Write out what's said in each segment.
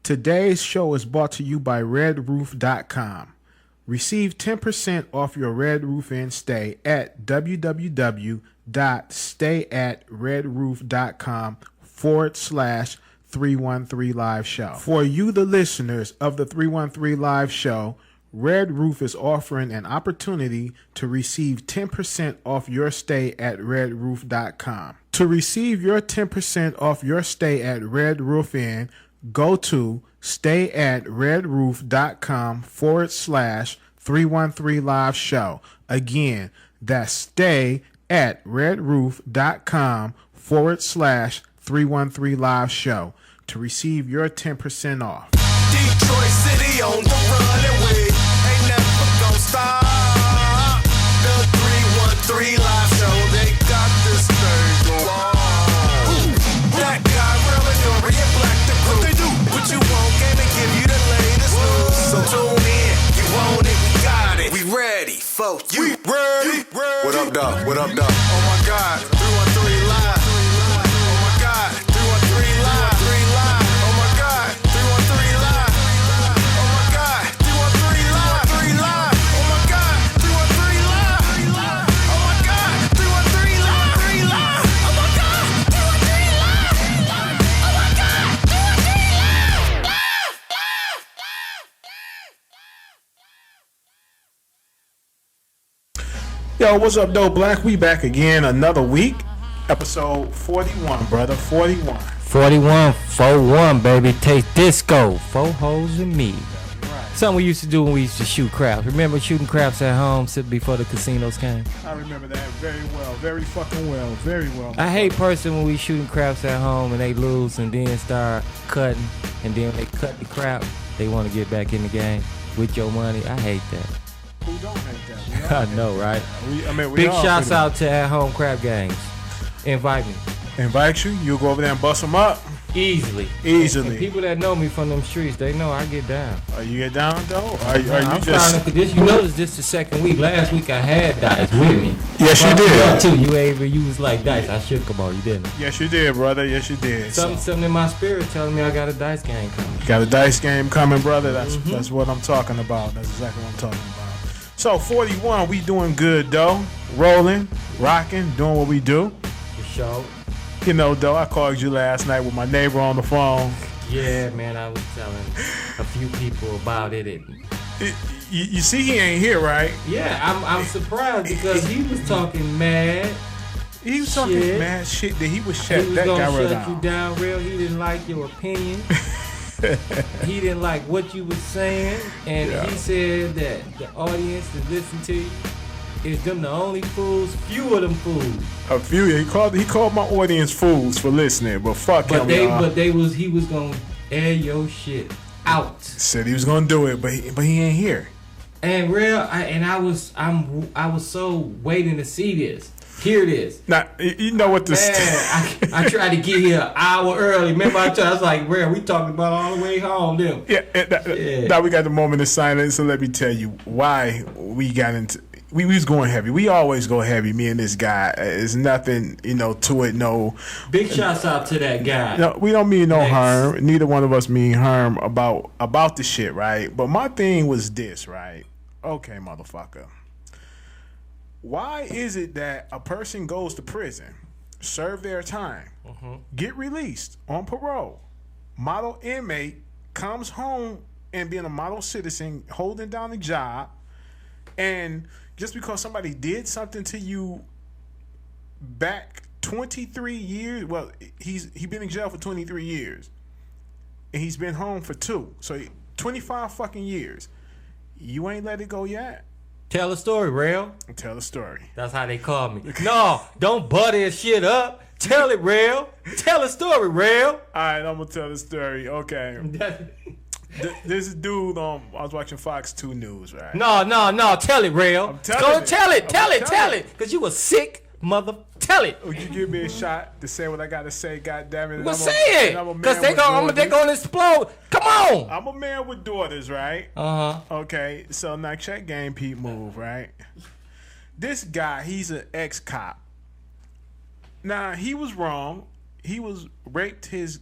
Today's show is brought to you by redroof.com. Receive 10% off your Red Roof Inn stay at www.stayatredroof.com/313 live show. For you, the listeners of the 313 live show, Red Roof is offering an opportunity to receive 10% off your stay at redroof.com. To receive your 10% off your stay at Red Roof Inn, go to stayatredroof.com/313 live show. Again, that's stayatredroof.com/313 live show to receive your 10% off. Detroit City on the runaway, ain't never gonna stop. The 313 live show, they got this thing going on. That guy, Rell and Dorian, black the crew. What they do? What you want, game and give you the latest news. So tune in, you want it, we got it. We ready for you. We ready. What up, dog? What up, dog? Oh my God, 313 live. Oh my God, 313 live. 3 live. Oh my God, 313 live. Oh my God, 313 live. 3 live. Oh my God, 313 live. 3 live. Oh my God, 313 live. 3 live. Oh my God, 313 live. 3 live. Oh my God, 313 live. Yo, what's up, though, Black? We back again another week. Episode 41, brother. 41. 41, 4-1, baby. Taste disco. 4 hoes and me. Something we used to do when we used to shoot craps. Remember shooting craps at home before the casinos came? I remember that very well. Very fucking well. Very well. I hate person when we shooting craps at home and they lose and then start cutting. And then when they cut the crap, they want to get back in the game with your money. I hate that. Who don't hate that? I know, right? We Big all shouts pretty- out to at-home crap games. Invite me. Invite you. You go over there and bust them up. Easily. Easily. And people that know me from them streets, they know I get down. Are you get down, though? Are you I'm just... trying to, this, you notice this the second week. Last week I had Dice with me. Yes, you did. Too. You was like Dice. I shook them all. You didn't. Yes, you did, brother. Yes, you did. Something in my spirit telling me I got a Dice game coming. You got a dice game coming, brother. That's what I'm talking about. That's exactly what I'm talking about. So 41, we doing good, though. Rolling, rocking, doing what we do. For sure. You know, though, I called you last night with my neighbor on the phone. Yeah, man, I was telling a few people about it. You see, he ain't here, right? Yeah, I'm surprised because he was talking mad. He was talking mad shit that he was He shut was that guy gonna right shut you down, Rell. He didn't like your opinion. He didn't like what you was saying, and he said that the audience that listen to you is them the only fools. Few of them fools. A few. He called my audience fools for listening, but fuck him. He was gonna air your shit out. Said he was gonna do it, but he ain't here. And Rell, I was so waiting to see this. Hear this. Now, you know what this... Man, I tried to get here an hour early. Remember, I was like, Rell, we talking about all the way home, them. Yeah. Now we got the moment of silence, so let me tell you why we got into... We was going heavy. We always go heavy, me and this guy. There's nothing, to it, no... Big shouts out to that guy. No, we don't mean no harm. Neither one of us mean harm about the shit, right? But my thing was this, right? Okay, motherfucker. Why is it that a person goes to prison, serve their time, get released on parole, model inmate, comes home and being a model citizen, holding down a job, and just because somebody did something to you back 23 years, well, he been in jail for 23 years, and he's been home for 2, so 25 fucking years. You ain't let it go yet? Tell a story, Rell. Tell a story. That's how they call me. No, don't butter his shit up. Tell it, Rell. Tell a story, Rell. All right, I'm gonna tell the story. Okay. This dude, I was watching Fox 2 News, right? No. Tell it, Rell. Tell it. Cause you a sick mother. Tell it. Would you give me a shot to say what I gotta say? God damn it! Well, say it. Cause they gonna explode. Come on. I'm a man with daughters, right? Okay, so now check Game Pete move, right? This guy, he's an ex-cop. Now he was wrong. He was raped his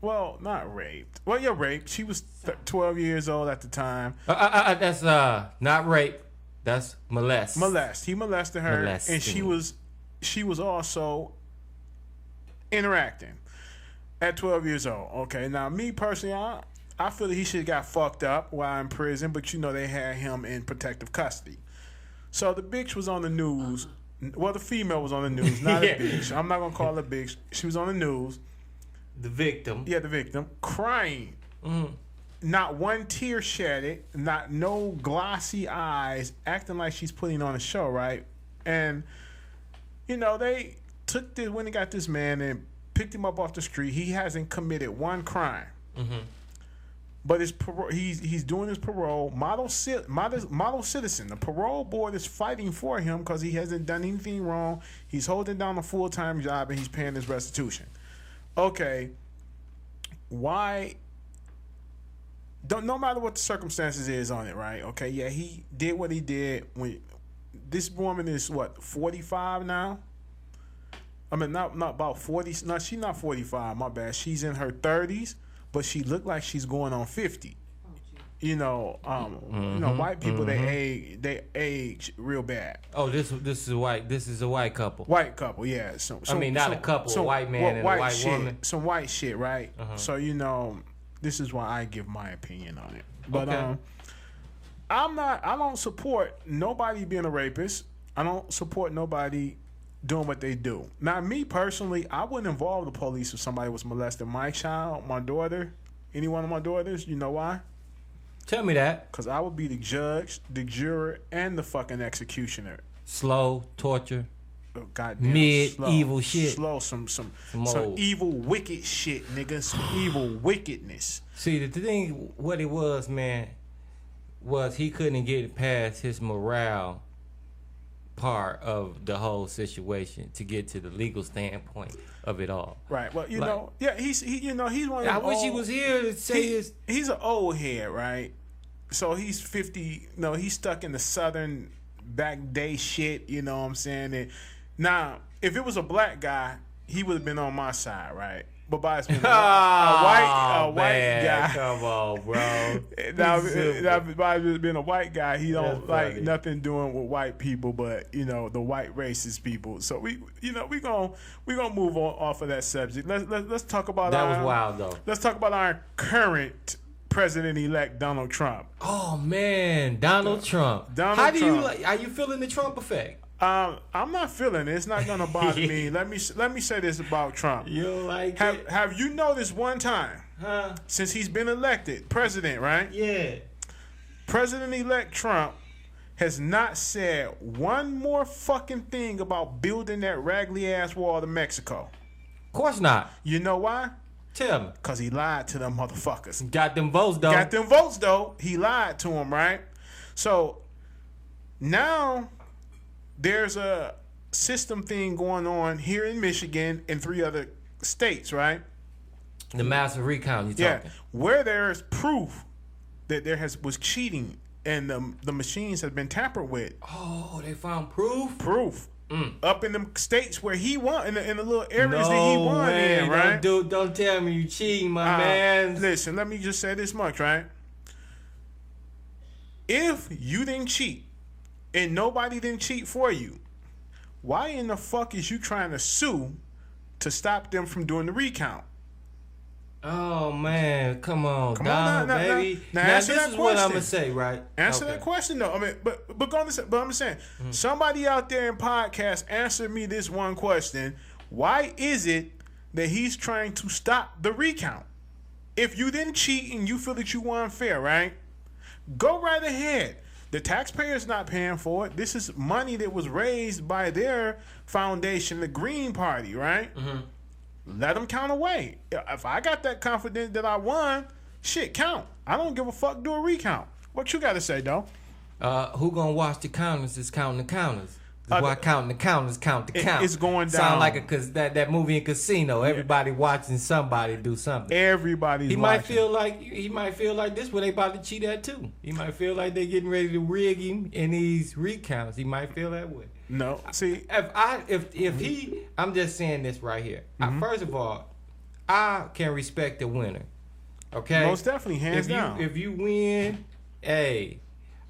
Well, not raped. Well, yeah, raped. She was 12 years old at the time. That's not rape. That's molest. He molested her, Molesting. and she was also interacting at 12 years old. Okay, now me personally, I feel that he should have got fucked up while in prison, but they had him in protective custody. So the bitch was on the news. Well, the female was on the news, not a bitch. I'm not gonna call her a bitch. She was on the news. The victim. Yeah, the victim crying. Not one tear shedded, not no glossy eyes, acting like she's putting on a show, right? And they took this when they got this man and picked him up off the street. He hasn't committed one crime, but his he's doing his parole. Model citizen. The parole board is fighting for him because he hasn't done anything wrong. He's holding down a full-time job and he's paying his restitution. Okay, why? No matter what the circumstances is on it, right? Okay, yeah, he did what he did. When this woman is 45 now. I mean, not about 40. No, she's not 45. My bad. She's in her 30s, but she looked like she's going on 50. White people they age real bad. Oh, this is white. This is a white couple. White couple, yeah. Not a couple. A white man and a white woman. Some white shit, right? So this is why I give my opinion on it. But okay. I don't support nobody being a rapist. I don't support nobody doing what they do. Now, me personally, I wouldn't involve the police if somebody was molesting my child, my daughter, any one of my daughters. You know why? Tell me that. Because I would be the judge, the juror, and the fucking executioner. Slow torture. Goddamn evil shit. Slow, some evil, wicked shit, nigga. Some evil wickedness. See, the thing, what it was, man, was he couldn't get past his morale part of the whole situation to get to the legal standpoint of it all. Right. Well, he's one of the I wish he was here to say he's an old head, right? So he's 50. No, he's stuck in the Southern back day shit. You know what I'm saying? And now, if it was a black guy, he would have been on my side, right? But by it's been a white guy. Come on, bro. Now, by it's been a white guy, he don't like funny. nothing doing with white people, but the white racist people. So we gonna move on off of that subject. Let's talk about that was wild though. Let's talk about our current president-elect Donald Trump. Oh man, Donald Trump. How do you like? Are you feeling the Trump effect? I'm not feeling it. It's not gonna bother me. Let me say this about Trump. You don't like it? Have you noticed one time since he's been elected president, right? Yeah. President-elect Trump has not said one more fucking thing about building that raggedy ass wall to Mexico. Of course not. You know why? Tell me. Because he lied to them motherfuckers. Got them votes though. He lied to them, right? So now there's a system thing going on here in Michigan and 3 other states, right? The massive recount you talking. Yeah, where there's proof that was cheating and the machines have been tampered with. Oh, they found proof? Proof. Up in the states where he won, in the little areas that he won in, right? Don't tell me you cheating, my man. Listen, let me just say this much, right? If you didn't cheat and nobody didn't cheat for you, why in the fuck is you trying to sue to stop them from doing the recount? Oh man, come on, Donald, baby. Now this is what I'm gonna say, right? Answer that question though. I mean, but I'm saying, somebody out there in podcast, answer me this one question: why is it that he's trying to stop the recount? If you didn't cheat and you feel that you won fair, right? Go right ahead. The taxpayer's not paying for it. This is money that was raised by their foundation, the Green Party, right? Let them count away. If I got that confidence that I won, shit, count. I don't give a fuck. Do a recount. What you got to say, though? Who gonna watch the counters is counting the counters. Why counting the counters count the count. It's going down. Sound like that movie in Casino. Everybody watching somebody do something. Everybody's he watching. He might feel like this where they about to cheat at too. He might feel like they getting ready to rig him in these recounts. He might feel that way. No, see, I'm just saying this right here. First of all, I can respect the winner. Okay? Most definitely, hands down. If you win, hey,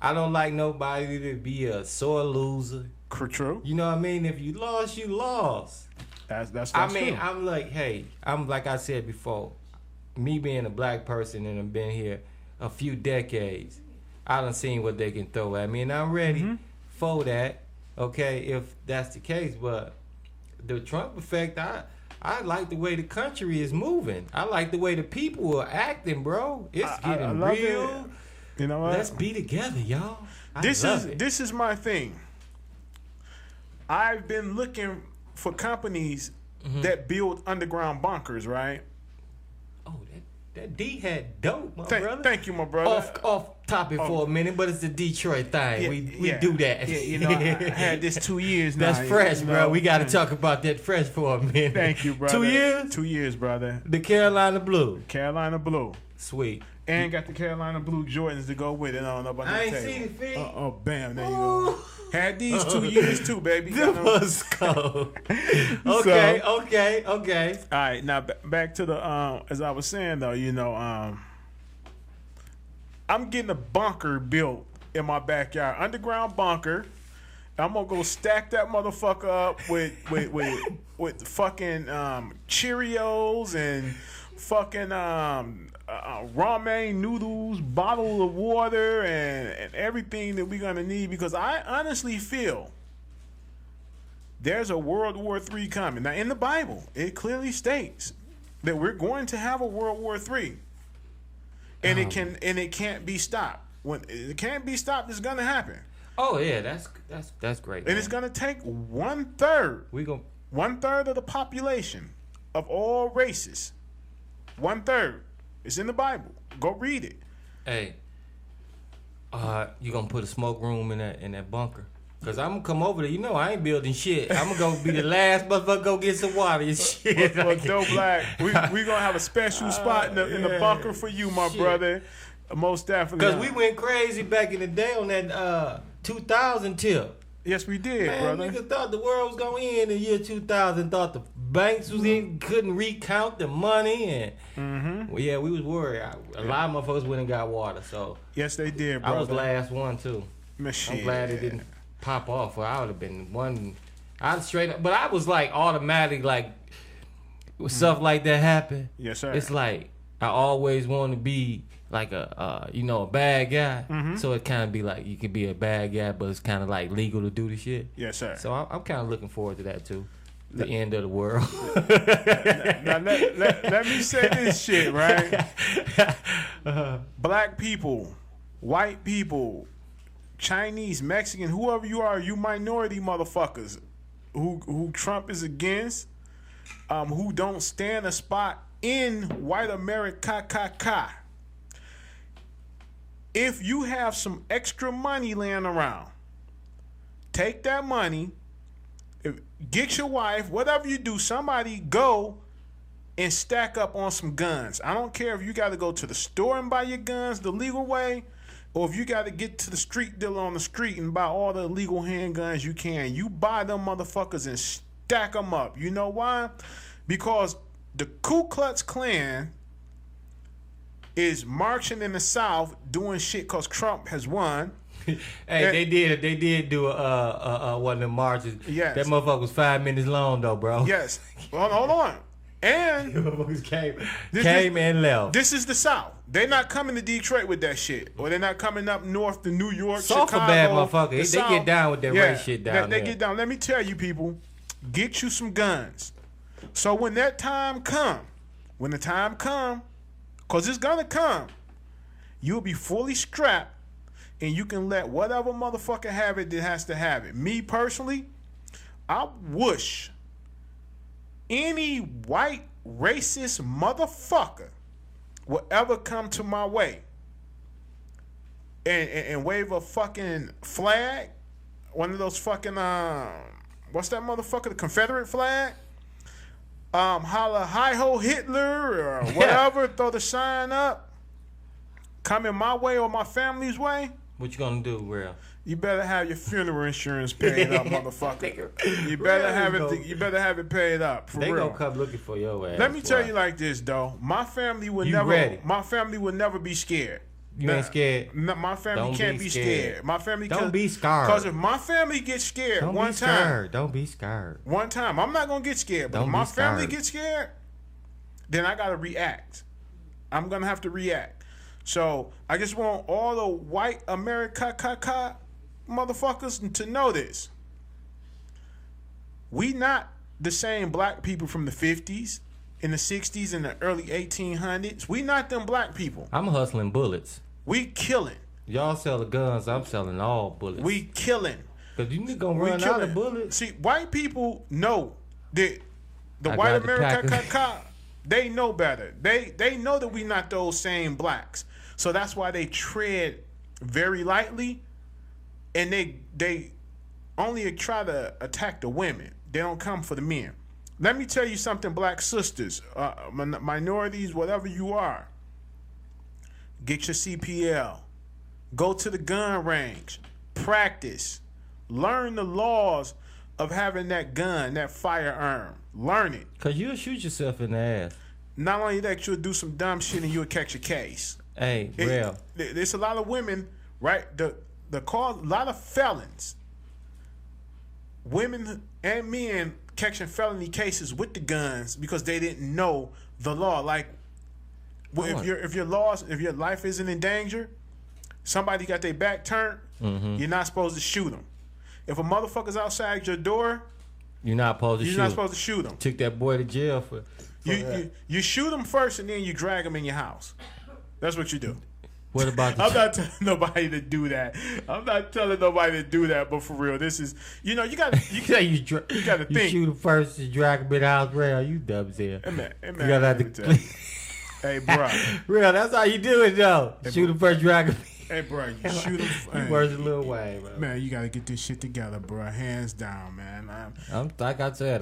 I don't like nobody to be a sore loser. True. You know what I mean? If you lost, you lost. That's I mean, true. I'm like, hey, I'm like I said before, me being a black person and I've been here a few decades, I done seen what they can throw at me, and I'm ready for that. Okay, if that's the case, but the Trump effect, I like the way the country is moving. I like the way the people are acting, bro. It's getting real. It. You know what? Let's be together, y'all. This is my thing. I've been looking for companies that build underground bunkers, right? Oh, that D had dope, my brother. Thank you, my brother. Off topic for a minute, but it's the Detroit thing. We do that. Yeah, you know, I had this 2 years now. That's fresh, bro. We got to talk about that fresh for a minute. Thank you, brother. 2 years? 2 years, brother. The Carolina Blue. Carolina Blue. Sweet. And got the Carolina Blue Jordans to go with it. I don't know about that. I ain't seen the feet. Oh, bam. There you go. Had these 2 years, too, baby. That was cold. Okay. All right, now back to the, as I was saying, though, you know, I'm getting a bunker built in my backyard. Underground bunker. I'm going to go stack that motherfucker up with fucking Cheerios and fucking ramen noodles, bottle of water, and everything that we're going to need, because I honestly feel there's a World War III coming. Now, in the Bible, it clearly states that we're going to have a World War III, and it can't be stopped. When it can't be stopped, it's going to happen. Oh yeah, that's great. And man. it's going to take 1/3 of the population of all races. 1/3. It's in the Bible. Go read it. Hey, you gonna put a smoke room in that bunker? Cause I'm gonna come over there. You know I ain't building shit. I'm gonna go be the last motherfucker go get some water and shit. But Dope Black, we gonna have a special spot in the bunker for you, my brother. Most definitely. Cause we went crazy back in the day on that 2000 tip. Yes, we did, Man, brother. niggas thought the world was gonna end in the year 2000. Thought the banks was couldn't recount the money, and well, yeah, we was worried. A lot of motherfuckers went and got water. So yes, they did, brother. I was the last one too. Machine. I'm glad it didn't pop off, or I would have been one. I'd straight up, but I was like automatic, like when stuff like that happen. Yes, sir. It's like I always want to be like a bad guy. So it kind of be like you can be a bad guy, but it's kind of like legal to do the shit. Yes, sir. So I'm kind of looking forward to that too. The end of the world. Now let me say this shit, right? Black people, white people, Chinese, Mexican, whoever you are, you minority motherfuckers who Trump is against, who don't stand a spot in white America. If you have some extra money laying around, take that money, get your wife, whatever you do, somebody go and stack up on some guns. I don't care if you got to go to the store and buy your guns the legal way, or if you got to get to the street dealer on the street and buy all the illegal handguns you can. You buy them motherfuckers and stack them up. You know why? Because the Ku Klux Klan is marching in the South doing shit because Trump has won. Hey, they did do one of the marches. Yes. That motherfucker was 5 minutes long though, bro. Yes. Hold on. And motherfuckers came and left. This is the South. They're not coming to Detroit with that shit, or they're not coming up north to New York, Soft Chicago. For bad motherfucker. They get down with that race shit down they there. get down. Let me tell you, people, get you some guns. So when that time come, because it's gonna come, you'll be fully strapped, and you can let whatever motherfucker have it that has to have it. Me personally, I wish any white racist motherfucker will ever come to my way and wave a fucking flag, one of those fucking what's that motherfucker, the Confederate flag, holla hi ho Hitler or whatever, throw the sign up, come in my way or my family's way. What you gonna do, Rell? You better have your funeral insurance paid up, motherfucker. You better have it. You better have it paid up. For real. They gonna come looking for your ass. Let me tell you like this, though. My family would never. Ready. My family would never be scared. You ain't scared. No, my family can't be scared. My family don't be scared. Because if my family gets scared don't one be time, scared. Don't be scared. one time, I'm not gonna get scared. But Don't if my be scared. family gets scared, then I gotta react. I'm gonna have to react. So I just want all the white America motherfuckers to know this. We not the same black people from the 50s, in the 60s, and the early 1800s. We not them black people. I'm hustling bullets. We killing. Y'all selling guns. I'm selling all bullets. We killing. Cause you niggas gonna run out of bullets. See, white people know that the I white got the America, they know better. They know that we not those same blacks. So that's why they tread very lightly, and they only try to attack the women. They don't come for the men. Let me tell you something, black sisters, minorities, whatever you are. Get your CPL. Go to the gun range. Practice. Learn the laws of having that gun, that firearm. Learn it. Cause you'll shoot yourself in the ass. Not only that, you'll do some dumb shit and you'll catch a case. Hey, Rell. There's a lot of women, right? The cause, a lot of felons. Women and men catching felony cases with the guns because they didn't know the law. Like, if your life isn't in danger, somebody got their back turned, you're not supposed to shoot them. If a motherfucker's outside your door, you're not supposed to shoot him. Took that boy to jail for you shoot him first and then you drag him in your house. That's what you do. What about I'm not telling nobody to do that. I'm not telling nobody to do that, but for real, this is, you gotta think. You shoot him first and drag him in the house, Rell. You dumb as hell. Hey, man, You gotta have to. Hey, bro. Rell, that's how you do it, though. Hey, shoot him first, drag him. Hey, bro, you shoot him. You worse than Lil Wayne, bro. Man, you gotta get this shit together, bro. Hands down, man. I'm like I said,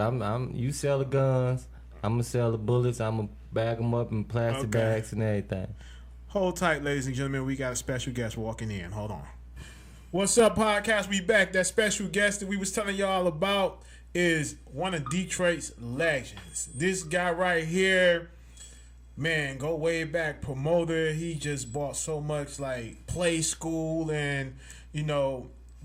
you sell the guns, I'm gonna sell the bullets. I'm gonna bag them up in plastic bags and everything. Hold tight, ladies and gentlemen. We got a special guest walking in. Hold on. What's up, podcast? We back. That special guest that we was telling y'all about is one of Detroit's legends. This guy right here, man, go way back, promoter. He just bought so much, like Play School, and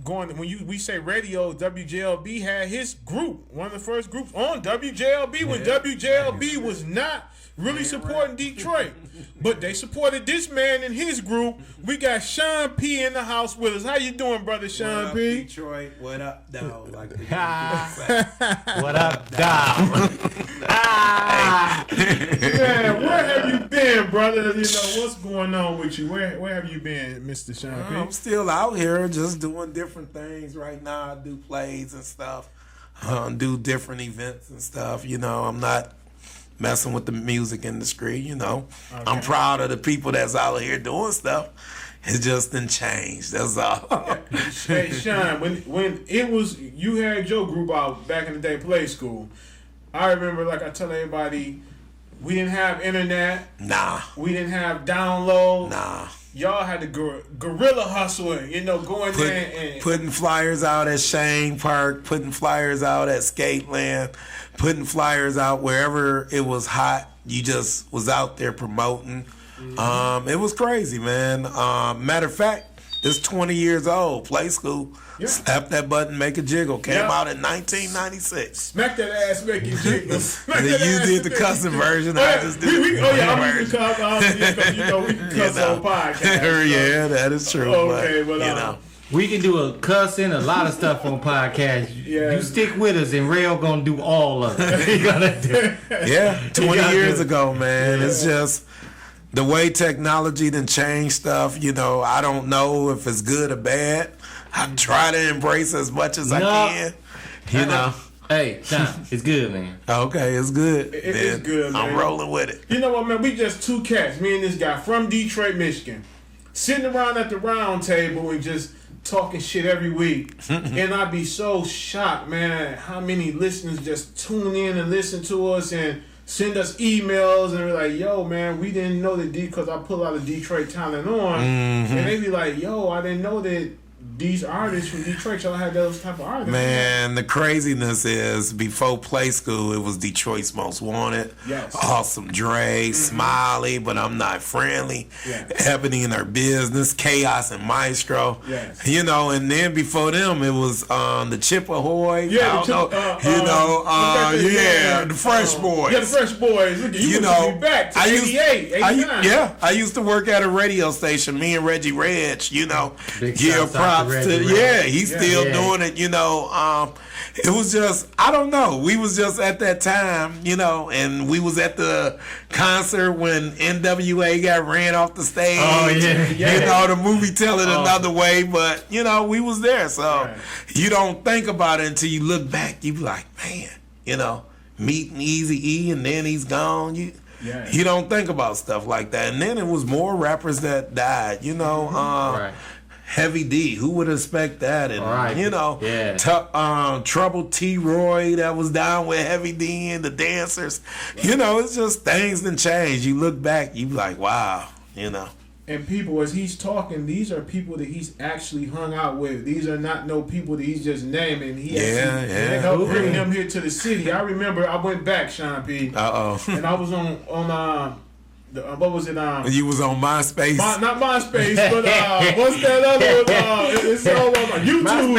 going when we say radio, WJLB had his group, one of the first groups on WJLB when WJLB was not really supporting Detroit, but they supported this man and his group. We got Shawn P in the house with us. How you doing, brother Shawn What up, P? Detroit? What up, dog? Like What up, dog? Man, where have you been, brother? What's going on with you? Where have you been, Mr. Shawn P? I'm still out here just doing different things right now. I do plays and stuff, do different events and stuff. I'm not messing with the music industry. Okay. I'm proud of the people that's out here doing stuff. It just didn't change. That's all. Hey, Shawn, when it was you had your group out back in the day, Play School. I remember, like I tell everybody, we didn't have internet. Nah. We didn't have download. Nah. Y'all had to guerrilla hustling, going there and putting flyers out at Shane Park, putting flyers out at Skateland, putting flyers out wherever it was hot. You just was out there promoting. Mm-hmm. It was crazy, man. Matter of fact, it's 20 years old. Play School. Yeah. Snap that button, make a jiggle. Came out in 1996. Smack that ass, make a jiggle. You did the cussing version. I just did the version. We can cuss on podcast. Yeah, that is true. Okay, but we can do a cussing, a lot of stuff on podcast. Yeah. You stick with us, and Rell gonna do all of it. Yeah, 20 years ago, man. Yeah. It's just the way technology done changed stuff. I don't know if it's good or bad. I try to embrace as much as I can. Hey, John, it's good, man. Okay, it's good. It's good, man. I'm rolling with it. You know what, man? We just two cats, me and this guy from Detroit, Michigan, sitting around at the round table and just talking shit every week. And I'd be so shocked, man, at how many listeners just tune in and listen to us and send us emails and be like, yo, man, we didn't know that because I put a lot of Detroit talent on. Mm-hmm. And they be like, yo, I didn't know that these artists from Detroit, y'all had those type of artists. Man, the craziness is before Play School, it was Detroit's Most Wanted. Yes. Awesome Dre, Smiley, but I'm not friendly. Yes. Ebony and Her Business, Chaos and Maestro. Yes. You know, and then before them, it was the Chip Ahoy. Yeah, the Fresh Boys. Yeah, the Fresh Boys. Look, you know, be back to 88, 89. I used to work at a radio station. Me and Reggie Reg, you know, Big give props to. Yeah, he's still Yeah. doing it. You know, it was just, I don't know. We was just at that time, you know, and we was at the concert when NWA got ran off the stage. Oh, yeah. You know, the movie Tell It Another Way, but, you know, we was there. So you don't think about it until you look back. You be like, man, you know, meeting Eazy-E and then he's gone. You don't think about stuff like that. And then it was more rappers that died, you know. Right. Heavy D, who would expect that? And you know, Trouble T. Roy that was down with Heavy D and the Dancers. You know, it's just things done changed. You look back, you be like, wow, you know. And people, as he's talking, these are people that he's actually hung out with. These are not no people that he's just naming. He actually helped bring them here to the city. I remember I went back, Shawn P. And I was on what was it? You was on MySpace. Not MySpace, but what's that other one? It's all on YouTube.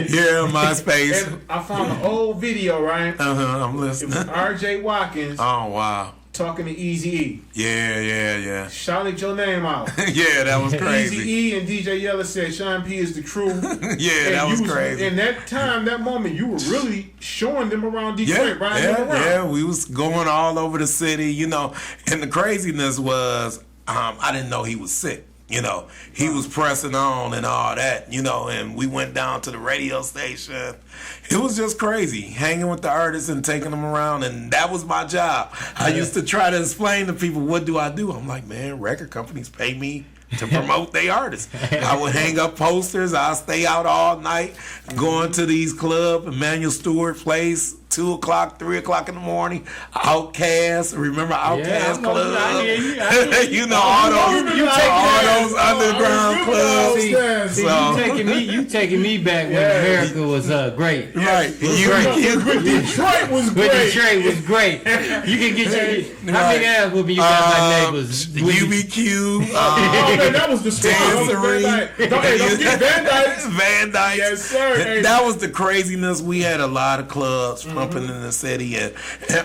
Yeah, MySpace. And I found an old video, right? I'm listening. It was R.J. Watkins. Oh, wow. Talking to Eazy-E. Yeah. Shouted your name out. Yeah, that was crazy. Eazy-E and DJ Yella said Shawn P is the crew. That was crazy. In that time, that moment, you were really showing them around Detroit, riding them around. Yeah, we was going all over the city, you know. And the craziness was, I didn't know he was sick. You know, he was pressing on and all that, you know, and we went down to the radio station. It was just crazy, hanging with the artists and taking them around, and that was my job. I used to try to explain to people, what do I do? I'm like, man, record companies pay me to promote their artists. I would hang up posters. I'll stay out all night, going to these clubs, Emmanuel Stewart Place, 2 o'clock, 3 o'clock in the morning. Outcast, remember Outcast Club? You know, all those underground clubs. You taking me back when America was great. Right. Detroit was great. You can get your how many ass whooping you got my neighbors? UBQ. Man, that was the Dancery. Don't get Van Dyke. Van Dyke. Yes, sir. That was the craziness. We had a lot of clubs pumping in the city, and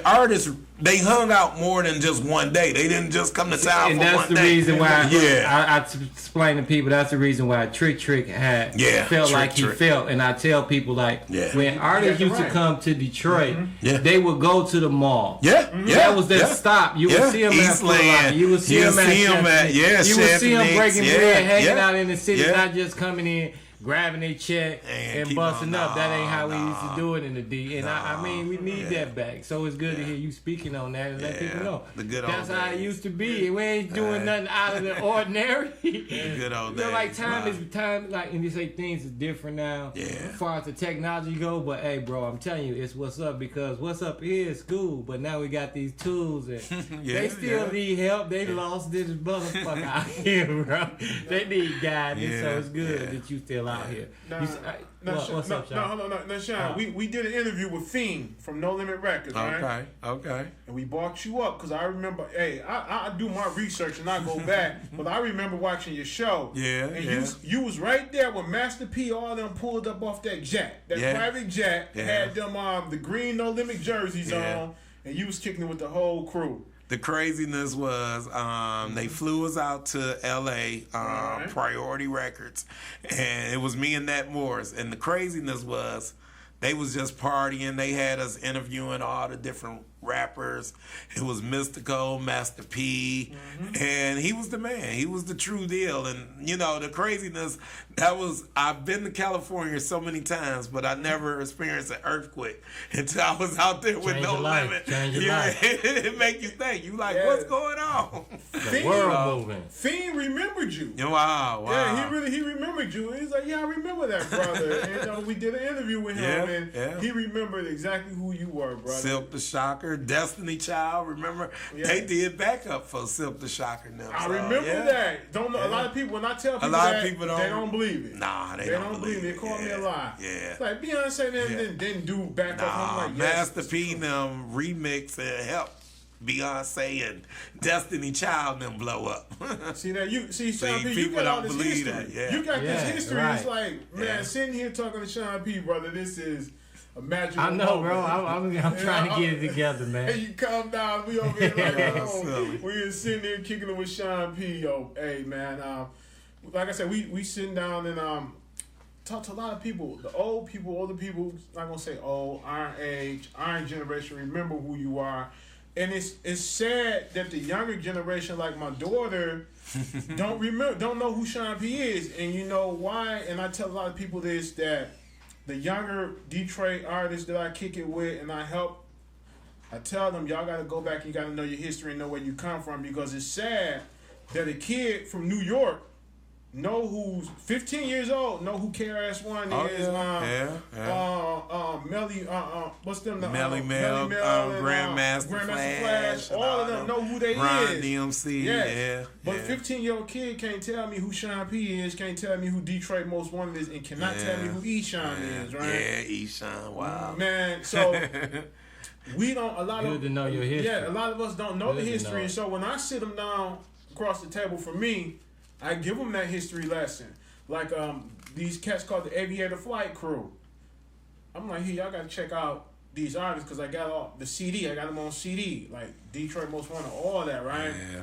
artists, they hung out more than just one day. They didn't just come to town and for that's one the day. reason why I explain to people, that's the reason why Trick had felt like he felt. And I tell people, like, when artists used to come to Detroit, they would go to the mall. That was their stop. You would see them at Foot Locker. You would see them at you would see them breaking bread, hanging out in the city, not just coming in, grabbing a check and busting up. That ain't how we used to do it in the D. And I mean, we need that back. So it's good to hear you speaking on that and let people know. That's how it used to be. We ain't doing nothing out of the ordinary. The good old days. You know, like time, like, and you say things is different now as far as the technology go. But hey, bro, I'm telling you, it's what's up, because what's up is cool. But now we got these tools and they still need help. They lost this motherfucker out here, bro. They need guidance. So it's good that you still out here. What's up, Shawn? No, Shawn. We did an interview with Fiend from No Limit Records, right? Okay. And we brought you up because I remember, I do my research and I go back, but I remember watching your show. You was right there when Master P, all them pulled up off that jet, private jet, had them the green No Limit jerseys on, and you was kicking it with the whole crew. The craziness was they flew us out to L.A., Priority Records, and it was me and Nat Morris. And the craziness was they was just partying. They had us interviewing all the different rappers. It was Mystical, Master P, and he was the man. He was the true deal. And, you know, the craziness, I've been to California so many times, but I never experienced an earthquake until I was out there with No Limit. It make you think. You like, what's going on? The world moving. Fiend remembered you. Wow. Yeah, he remembered you. He's like, I remember that, brother. And we did an interview with him, and he remembered exactly who you were, brother. Silk the Shocker, Shocker, Destiny Child. Remember, they did backup for Silk the Shocker. Now, I remember that. Don't know. A lot of people, when I tell people that, they don't believe it. Nah, they don't believe it. They call me a lie. Yeah. It's like Beyonce didn't do backup. Nah, I'm like, Master P them remix and help Beyonce and Destiny Child them blow up. See that Shawn P, you people got all don't this believe history. that. Yeah. You got this history. Right. It's like, man, sitting here talking to Shawn P, brother, this is a magical I know, moment. bro. I'm trying to get it together, man. Hey, you calm down. We over here like, we is sitting there kicking it with Shawn P. Yo, hey, man. Like I said, we sitting down and talk to a lot of people. The old people, older people, not gonna say old, iron age, iron generation, remember who you are. And it's sad that the younger generation, like my daughter, don't know who Shawn P is. And you know why? And I tell a lot of people this, that the younger Detroit artists that I kick it with and I help, I tell them, y'all gotta go back and you gotta know your history and know where you come from, because it's sad that a kid from New York know who's 15 years old, know who KRS-One is. Melly, what's them? Melly Mel, Grandmaster Flash, all of them know who they Ron is. DMC, yes. But 15-year-old kid can't tell me who Shawn P is, can't tell me who Detroit Most Wanted is, and cannot tell me who Eshawn is, right? Yeah, Eshawn, wow. Man, so we don't, Good to know your history. Yeah, a lot of us don't know the history, and so when I sit them down across the table for me, I give them that history lesson. Like these cats called the Aviator Flight Crew. I'm like, hey, y'all gotta check out these artists because I got all the CD. I got them on CD, like Detroit Most Wanted, all that, right? Yeah.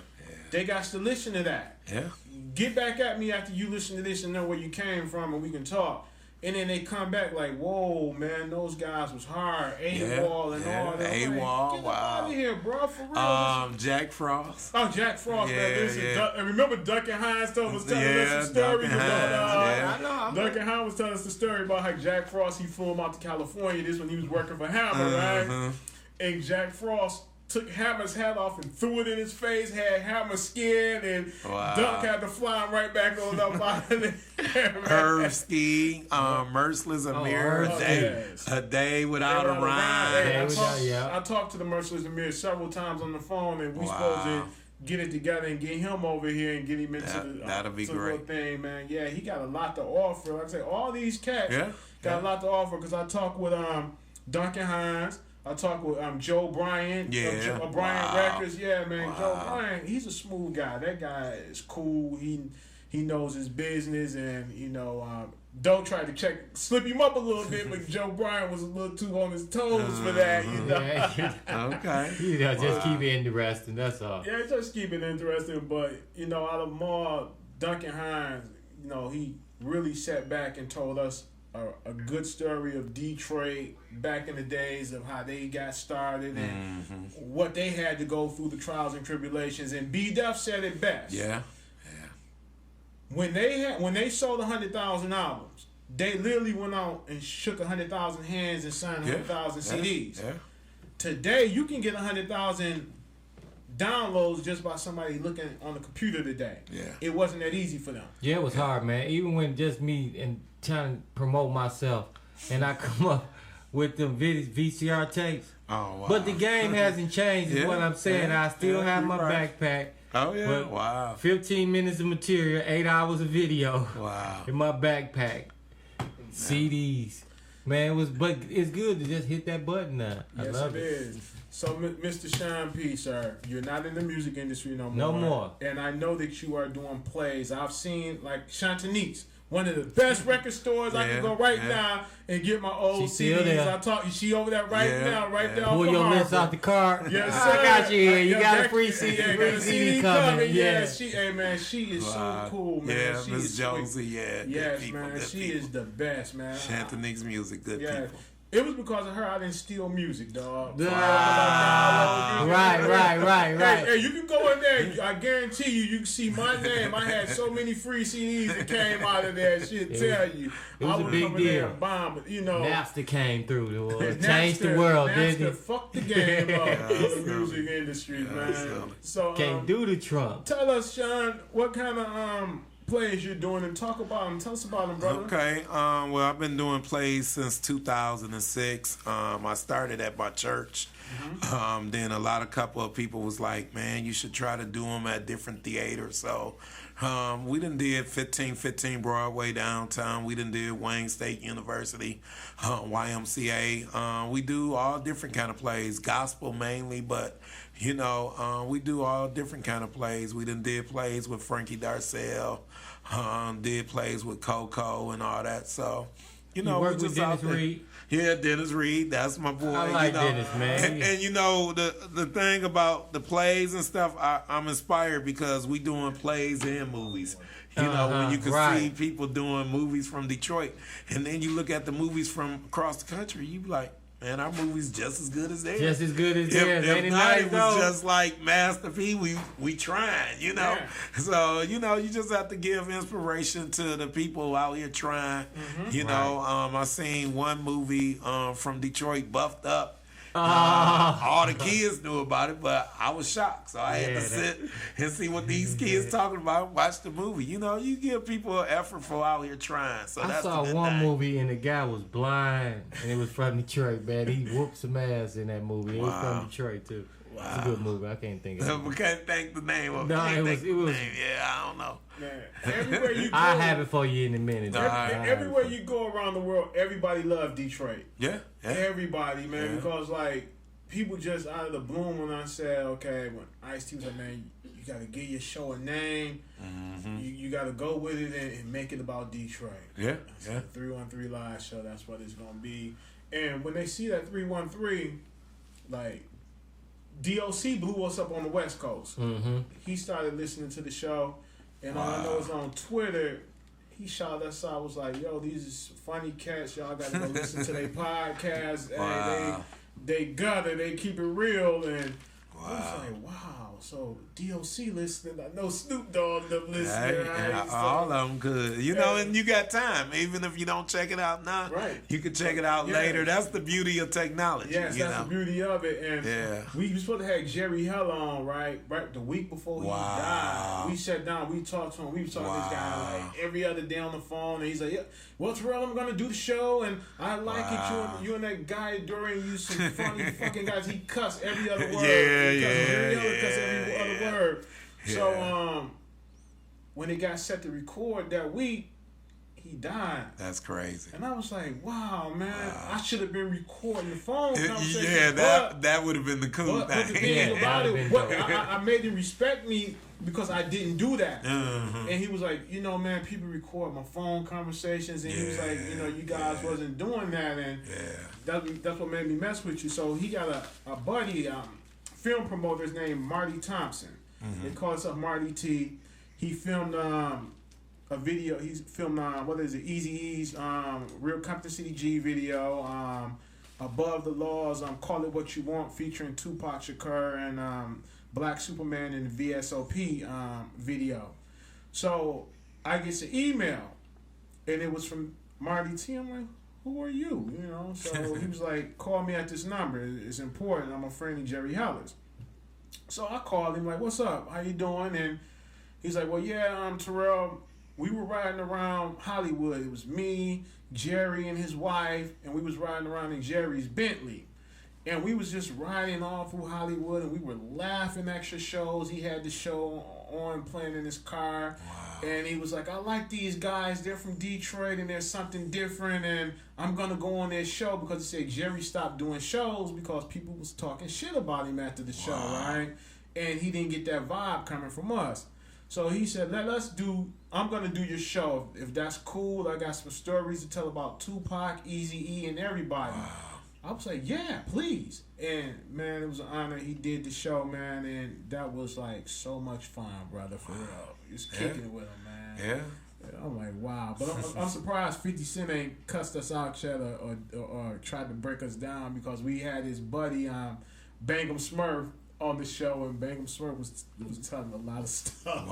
They got to listen to that. Yeah. Get back at me after you listen to this and know where you came from, and we can talk. And then they come back like, whoa, man, those guys was hard. AWOL and all that. AWOL, like, get wow. out of here, bro, for real. Jack Frost. Oh, Jack Frost, man. Listen, and remember Duncan Hines was telling us the story. Duncan Hines was telling us the story about how Jack Frost, he flew him out to California. This when he was working for Hammer, right? And Jack Frost took Hammer's hat off and threw it in his face, had Hammer scared, and Duck had to fly him right back on up out of there. Herb Ski, Merciless Amir, a day without a rhyme. I talked to the Merciless Amir several times on the phone, and we supposed to get it together and get him over here and get him into that'll be great thing, man. Yeah, he got a lot to offer. Like I say, all these cats got a lot to offer, because I talked with Duncan Hines. I talked with Joe Bryant, Bryant Records. Yeah, man, Joe Bryant, he's a smooth guy. That guy is cool. He knows his business, and you know, Doe tried to slip him up a little bit, but Joe Bryant was a little too on his toes for that. You know? Okay. You know, just keep it interesting. That's all. Yeah, just keep it interesting. But you know, out of them all, Duncan Hines, you know, he really sat back and told us a good story of Detroit back in the days of how they got started and what they had to go through, the trials and tribulations. And B Def said it best. Yeah. When they sold 100,000 albums, they literally went out and shook 100,000 hands and signed 100,000 CDs. Yeah. Today, you can get 100,000 downloads just by somebody looking on the computer today. Yeah. It wasn't that easy for them. Yeah, it was hard, man. Even when just me and trying to promote myself, and I come up with them VCR tapes. Oh, wow. But the game hasn't changed, is what I'm saying. I still have my backpack. Oh, yeah. Wow. 15 minutes of material, 8 hours of video. Wow. In my backpack. CDs. Man, but it's good to just hit that button now. I love it. Yes, it is. So, Mr. Shawn P, sir, you're not in the music industry no more. No more. And I know that you are doing plays. I've seen, like, Chantanese, one of the best record stores. I can go now and get my old CDs. She over there now, right there. Pull your list off the car. Yes, sir. I got you here. You got a free CD. Free CD coming. Yeah, she is so cool, man. Yeah, Miss Josie. Yes, man. She is the best, man. Chantanese music, good people. It was because of her I didn't steal music, dog. Right. Hey, you can go in there. I guarantee you can see my name. I had so many free CDs that came out of there. She'll tell you. It was a big deal. Bomb, you know. Napster came through. Changed the world, didn't it? Fucked the game up in the music industry, man. So can't do the Trump. Tell us, Shawn, what kind of plays you're doing and talk about them. Tell us about them, brother. Okay. Well, I've been doing plays since 2006. I started at my church. Then a couple of people was like, man, you should try to do them at different theaters. So we done did 1515 Broadway downtown. We done did Wayne State University, YMCA. We do all different kind of plays, gospel mainly, but you know, we do all different kind of plays. We done did plays with Frankie Darcell, did plays with Coco and all that. So, you know, work with Dennis Reed. Yeah, Dennis Reed, that's my boy. I like you know. Dennis, man. And you know, the thing about the plays and stuff, I'm inspired because we doing plays and movies. You know, when you can see people doing movies from Detroit, and then you look at the movies from across the country, you be like, man, our movie's just as good as theirs. Just as good as theirs. If Ain't it not, nice, it was though? just like Master P. We trying, you know. Yeah. So you know, you just have to give inspiration to the people out here trying. You know, I seen one movie from Detroit, Buffed Up. All the kids knew about it, but I was shocked. So I had to sit and see what these kids talking about. Watch the movie. You know, you give people an effort for out here trying. So I that's saw the good one thing. movie and the guy was blind and it was from Detroit, man. He whooped some ass in that movie. It was from Detroit too. It's a good movie. I can't think of it. We can't think the name of it. No, Can't it think was- the it was- name. Yeah, I don't know. Man, everywhere you go, I'll have it for you in a minute. everywhere you go around the world, everybody loves Detroit. Yeah. Everybody, man, because like people just out of the bloom when I said, okay, when Ice-T was like, man, you got to give your show a name. You got to go with it and make it about Detroit. Yeah. It's the 313 Live show. That's what it's going to be. And when they see that 313, like, DOC blew us up on the West Coast. He started listening to the show. And all I know is on Twitter, he shot us out, was like, yo, these is funny cats. Y'all got to go listen to their podcast. Hey, they got it. They keep it real. And I was like, wow. So DOC listening. I know Snoop Dogg them listening. Right? So, all of them could. You know, and you got time. Even if you don't check it out now, you can check it out later. That's the beauty of technology. Yes, you that's know? the beauty of it. And we were supposed to have Jerry Hell on, right the week before he died. We sat down, we talked to him. We was talking to this guy like every other day on the phone, and he's like, yeah, well, Rell, I'm gonna do the show, and I like it. You and that guy Dorian, you some funny fucking guys. He cussed every other word. Jerry Hell cussed every other word. So when it got set to record that week, he died. That's crazy. And I was like, wow, man, I should have been recording the phone conversation. Yeah, that would have been the cool But the thing. thing about it, I made him respect me because I didn't do that. And he was like, you know, man, people record my phone conversations. And he was like, you know, you guys wasn't doing that. And that's what made me mess with you. So he got a buddy, film promoter named Marty Thompson. They call himself Marty T. He filmed a video. He's filmed Eazy-E's Real Compton City G video. Above the Laws, Call It What You Want, featuring Tupac Shakur and Black Superman in the VSOP video. So I get an email, and it was from Marty T. I'm like, who are you? You know. So he was like, call me at this number. It's important. I'm a friend of Jerry Heller's. So I called him like, what's up? How you doing? And he's like, well, yeah, Terrell, we were riding around Hollywood. It was me, Jerry, and his wife, and we was riding around in Jerry's Bentley. And we was just riding all through Hollywood, and we were laughing extra shows. He had the show on playing in his car. And he was like, I like these guys. They're from Detroit, and there's something different, and I'm going to go on their show, because he said Jerry stopped doing shows because people was talking shit about him after the show, right? And he didn't get that vibe coming from us. So he said, I'm going to do your show. If that's cool, I got some stories to tell about Tupac, Eazy-E, and everybody. I was like, yeah, please. And, man, it was an honor. He did the show, man, and that was, like, so much fun, brother, for real. Just kicking it with him, man. I'm like, wow. But I'm surprised 50 Cent ain't cussed us out yet or tried to break us down, because we had his buddy, Bangum Smurf, on the show, and Bangum Smurf was telling a lot of stuff.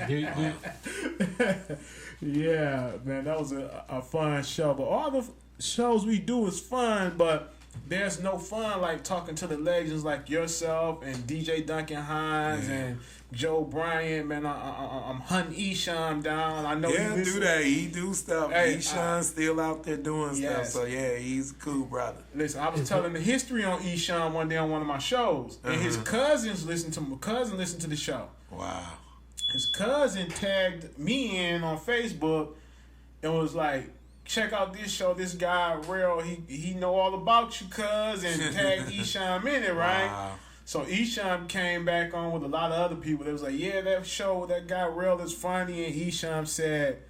Man. Yeah, man, that was a fun show. But all the shows we do is fun, but there's no fun like talking to the legends like yourself and DJ Duncan Hines and Joe Bryant. Man, I'm hunting Esham down. I know he do that. He do stuff. Hey, Esham's still out there doing stuff. So yeah, he's a cool brother. Listen, I was telling the history on Esham one day on one of my shows, and his cousins listened to the show. Wow. His cousin tagged me in on Facebook and was like, check out this show. This guy, Rell, he know all about you, cuz, and tagged Esham in it, right? Wow. So Esham came back on with a lot of other people. They was like, yeah, that show, that guy Rell is funny. And Esham said,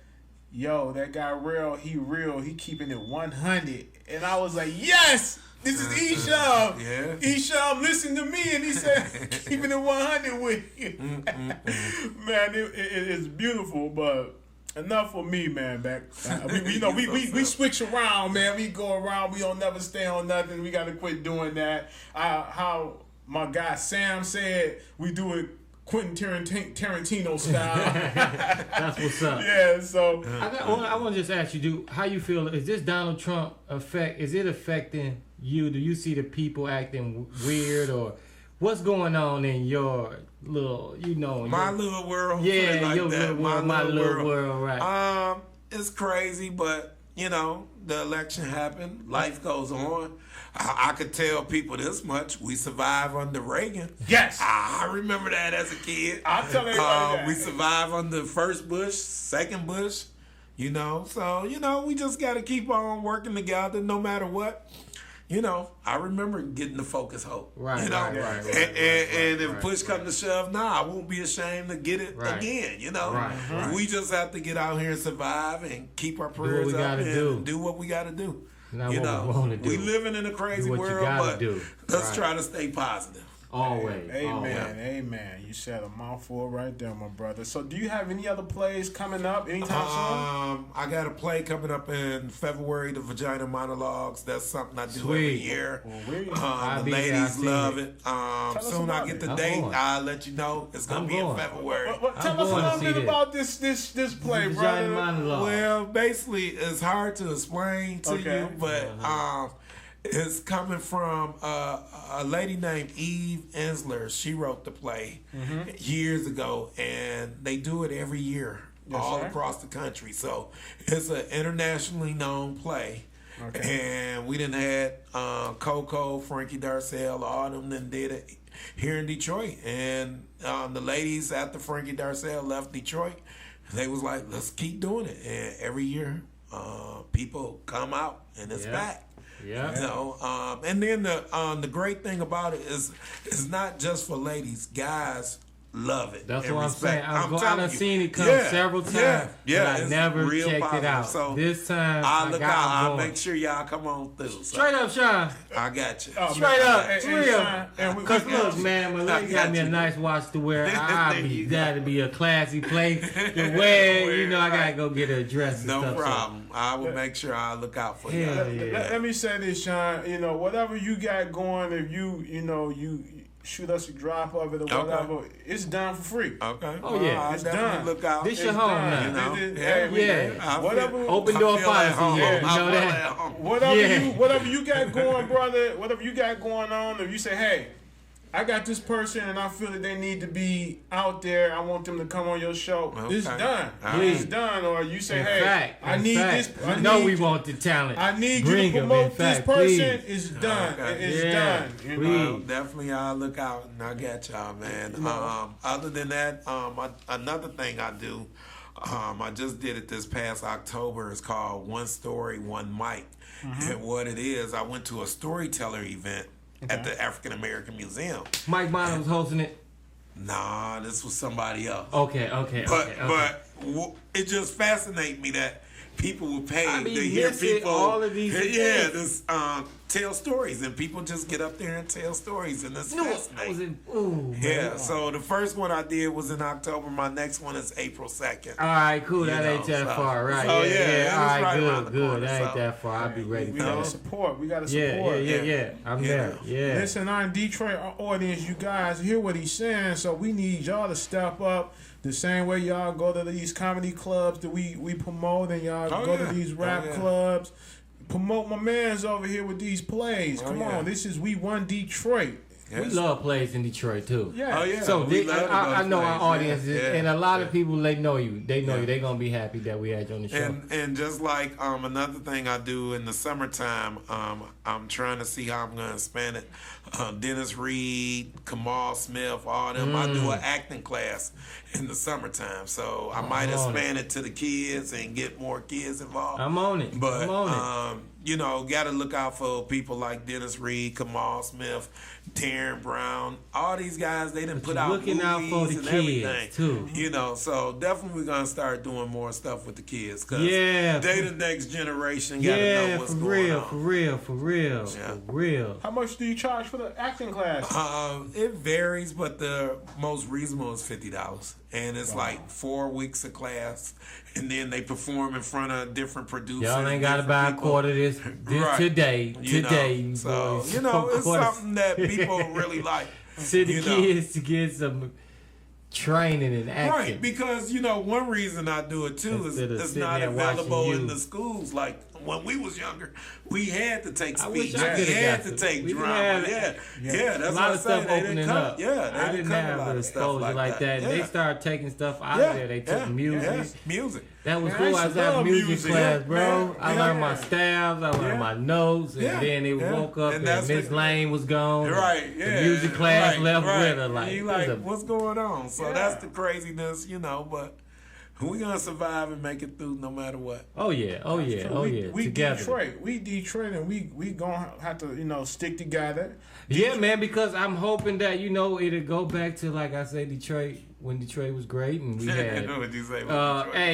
yo, that guy Rell, he real. He keeping it 100. And I was like, yes! This is Esham. Yeah. Esham listened to me and he said, keeping it 100 with you. Man, it's beautiful, but enough for me, man. We switch around, man. We go around. We don't never stay on nothing. We got to quit doing that. How my guy Sam said, we do it Quentin Tarantino style. That's what's up. Yeah, so I want to just ask you, how you feel? Is this Donald Trump is it affecting you? Do you see the people acting weird, or what's going on in your little, my little world? Yeah, like your that. little world, my little world, right? It's crazy, but the election happened. Life goes on. I could tell people this much. We survived under Reagan. Yes. I remember that as a kid. I'll tell everybody that. We survived under first Bush, second Bush, So, we just got to keep on working together no matter what. I remember getting the Focus Hope. Right, and if push comes to shove, I won't be ashamed to get it again, Right. We just have to get out here and survive and keep our prayers up and do what we got to do. Not what we do. We living in a crazy world, but let's try to stay positive. Always. Amen. You said a mouthful right there, my brother. So do you have any other plays coming up anytime soon? I got a play coming up in February, the Vagina Monologues. That's something I do every year. Well, the ladies love it. Soon I get the date, going. I'll let you know. It's going to be in February. Tell us a little bit about this play, brother. Well, basically, it's hard to explain to you, but it's coming from a lady named Eve Ensler. She wrote the play years ago, and they do it every year across the country. So it's an internationally known play. Okay. And we done had Coco, Frankie Darcell, all of them then did it here in Detroit. And the ladies after Frankie Darcell left Detroit, they was like, let's keep doing it. And every year people come out and it's back. Yeah. And then the great thing about it is it's not just for ladies. Guys love it. That's what I'm saying. I've seen it come several times. But I never checked positive. it out. So this time I'll look out. I'll make sure y'all come on through. So. Straight up, Shawn. I got you. Straight up. It's real. Because look, man, when lady got me a nice watch to wear, that'd be a classy place to wear. I gotta go get a dress and no stuff. No problem. I will make sure I look out for you. Let me say this, Shawn. Whatever you got going, if you shoot us a drop of it or whatever, it's done for free. Okay. Oh yeah, it's done. Look out. This your home now. Whatever. Open door policy. You know that. Whatever you got going, brother. Whatever you got going on. If you say, hey, I got this person and I feel that they need to be out there. I want them to come on your show. Okay. It's done. It's done. Or you say, I need this. I know we want the talent. I need you to promote this person. It's done. It's done. Definitely I'll look out and I got y'all, man. Other than that, another thing I do, I just did it this past October. It's called One Story, One Mic. And what it is, I went to a storyteller event at the African American Museum. Mike Bonner was hosting it? Nah, this was somebody else. Okay. But it just fascinates me that people were paid to hear people. All of these just tell stories, and people just get up there and tell stories, and it's fascinating. So the first one I did was in October. My next one is April 2nd. All right, cool. That ain't that far, right? So, All right, good. That ain't that far. I'll be ready. We gotta support. We gotta support. Yeah. I'm there. Yeah. Listen, our Detroit audience, you guys hear what he's saying, so we need y'all to step up. The same way y'all go to these comedy clubs that we promote, and y'all go to these rap clubs. promote my man's over here with these plays. Come on, this is We Won Detroit. We love plays in Detroit too. Yeah. Oh yeah. So We love I those know plays. our audience, and a lot of people they know you. They know Yeah. you. They gonna be happy that we had you on the show. And just like another thing I do in the summertime, I'm trying to see how I'm gonna expand it. Dennis Reed, Kamal Smith, all them. I do an acting class in the summertime, so I might expand it to the kids and get more kids involved. I'm on it. But I'm on it. you know, got to look out for people like Dennis Reed, Kamal Smith, Taryn Brown. All these guys, they done put out looking movies out for the and kids, everything too. You know, so definitely we're gonna start doing more stuff with the kids because Yeah. they the next generation. Got to know what's for going real, on. for real, for real, Yeah. for real. How much do you charge for the acting class? It varies, but the most reasonable is $50, and it's like 4 weeks of class, and then they perform in front of different producers. Y'all ain't gotta different buy a people. quarter this Right. today, You know, you so boys. you know, it's Quarters. something that people really like. Send the you know. kids to get some training and acting. Right, because you know one reason I do it too is Instead of it's sitting not there available watching in you. the schools. Like when we was younger, we had to take I wish speech, I we coulda had got to to- take we didn't drama. have- Yeah, that's a lot what I'm of saying. stuff They didn't opening come, up. Yeah, they I didn't didn't come a have lot the of stuff exposure like that. Yeah. They started taking stuff out Yeah, of there. They took yeah, music. yeah, music. That was Man, cool. I I used was to having love music music. class, Yeah, bro. man. I Yeah. learned my styles. I learned Yeah. my notes, and Yeah. then it Yeah. woke up And and, that's Miss the- Lane was gone. Right, yeah. The music class right, left right. with her. Like, And you it was like, a- what's going on? So Yeah. that's the craziness, you know. But we gonna survive and make it through no matter what. oh yeah, oh yeah, oh yeah. We Together. Detroit, and we gonna have to stick together. Yeah, man, because I'm hoping that, it'll go back to, like I say, Detroit, when Detroit was great, and we had... What you say? hey,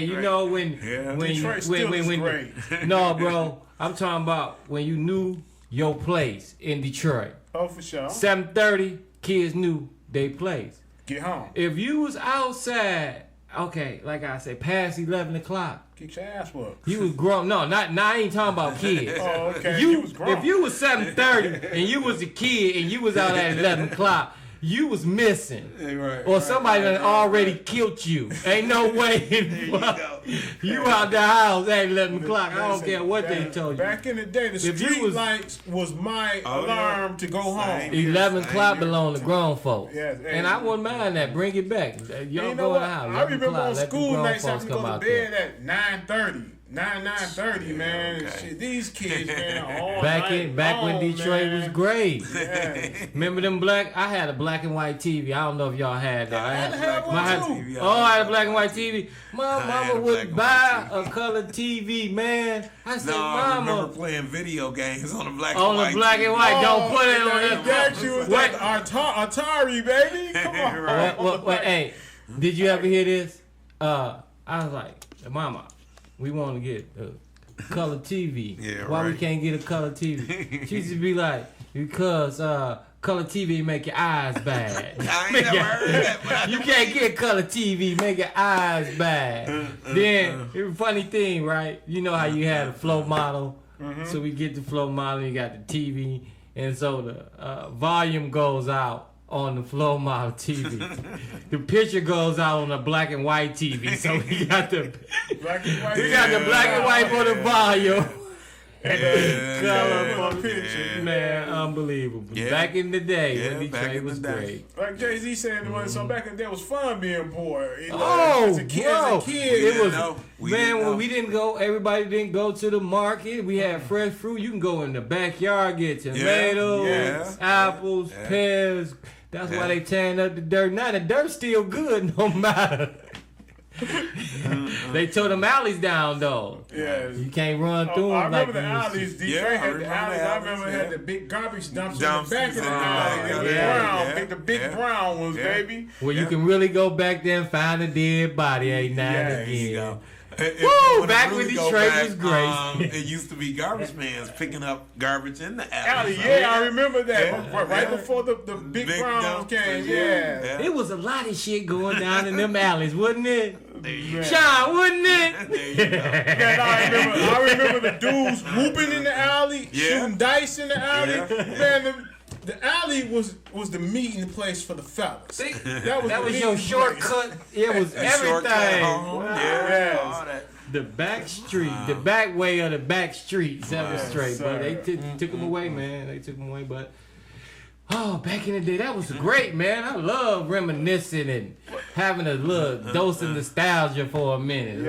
Right. when... Yeah. when Detroit still is great. No, bro, I'm talking about when you knew your place in Detroit. Oh, for sure. 7:30, kids knew they place. Get home. If you was outside, okay, like I said, past 11 o'clock, Get your ass whooped. you was grown. No, I ain't talking about kids. Oh, okay. You was grown. If you was 7:30 and you was a kid and you was out at 11 o'clock, you was missing. Right, Or somebody done already killed you. Ain't no way in fuck. You out the house at 11 o'clock. I don't care what they told you. Back in the day, the If you street was- lights was my Oh, alarm yeah. to go Same. home. 11 o'clock Same here. belong to grown folks. Yes, And I wouldn't mind that. Bring it back. Y'all And you know go in what? the house. I 11 remember o'clock. on Let the school grown nights folks having to come go to out bed there. at 9:30. 9:30, man. okay. Shit, these kids, man, all Back night when long, Detroit man. was great. Yeah. Remember them I had a black and white TV. I don't know if y'all had that. I had one my- too. I had a black and white TV. My had mama a black would and buy white a color TV, man. I said, No, I remember Mama, playing video games on the black on and the white. black and white, don't put it on that. that. That you was What? like Atari, baby. Come on. Right. Wait, hey, did you ever hear this? I was like, Mama, we want to get a color TV. Yeah, Why we right. can't get a color TV? She used to be like, because color TV make your eyes bad. I ain't never heard that. But I You can't get color TV, make your eyes bad. Then, it was a funny thing, right? You know how you had a flow model. So we get the flow model, you got the TV. And so the volume goes out on the flow model TV. The picture goes out on the black and white TV. So we got the Black and white. we got the black and white for the volume. And Yeah, the color yeah, for the picture. Man, unbelievable. Yeah. Back in the day Yeah, when back Detroit in the was day. great. Like Jay-Z said, so back in the day it was fun being poor. You know, Oh, as a kid, bro. as a kid, It didn't was, know. We man, didn't when know. we didn't go, everybody didn't go to the market. We had fresh fruit. You can go in the backyard, get tomatoes, yeah, apples, yeah. pears. That's Yeah. why they tearing up the dirt. Now the dirt's still good, no matter. They tore them alleys down, though. yeah. You can't run through I them like remember the you used to. alleys. Detroit Yeah, I had the remember alleys. the I alleys, remember it yeah. had the big garbage dumps in Dumps the back of the in the back, alley. They yeah, brown, yeah, pick the big yeah. brown ones, Yeah. baby. Where you can really go back there and find a dead body every now and There you again. go. Woo, back when Detroit was great. It used to be garbage mans picking up garbage in the Alley, alley. yeah, I remember that. Yeah, Right yeah. before the big browns dumps, came, yeah. It was a lot of shit going down in them alleys, wasn't it? There you go. Sean, wasn't it? There you go. Man, I remember the dudes whooping in the alley, Yeah. shooting dice in the alley. Yeah. Man, the alley was the meeting place for the fellas. See, That was that the was your meeting shortcut. It was Shortcut everything. home. Yes. Yeah, all that. the back street, the back way of the back street, 7th Street. But they took him away, man. They took him away, but. Oh, back in the day, that was great, man. I love reminiscing and having a little dose of nostalgia for a minute.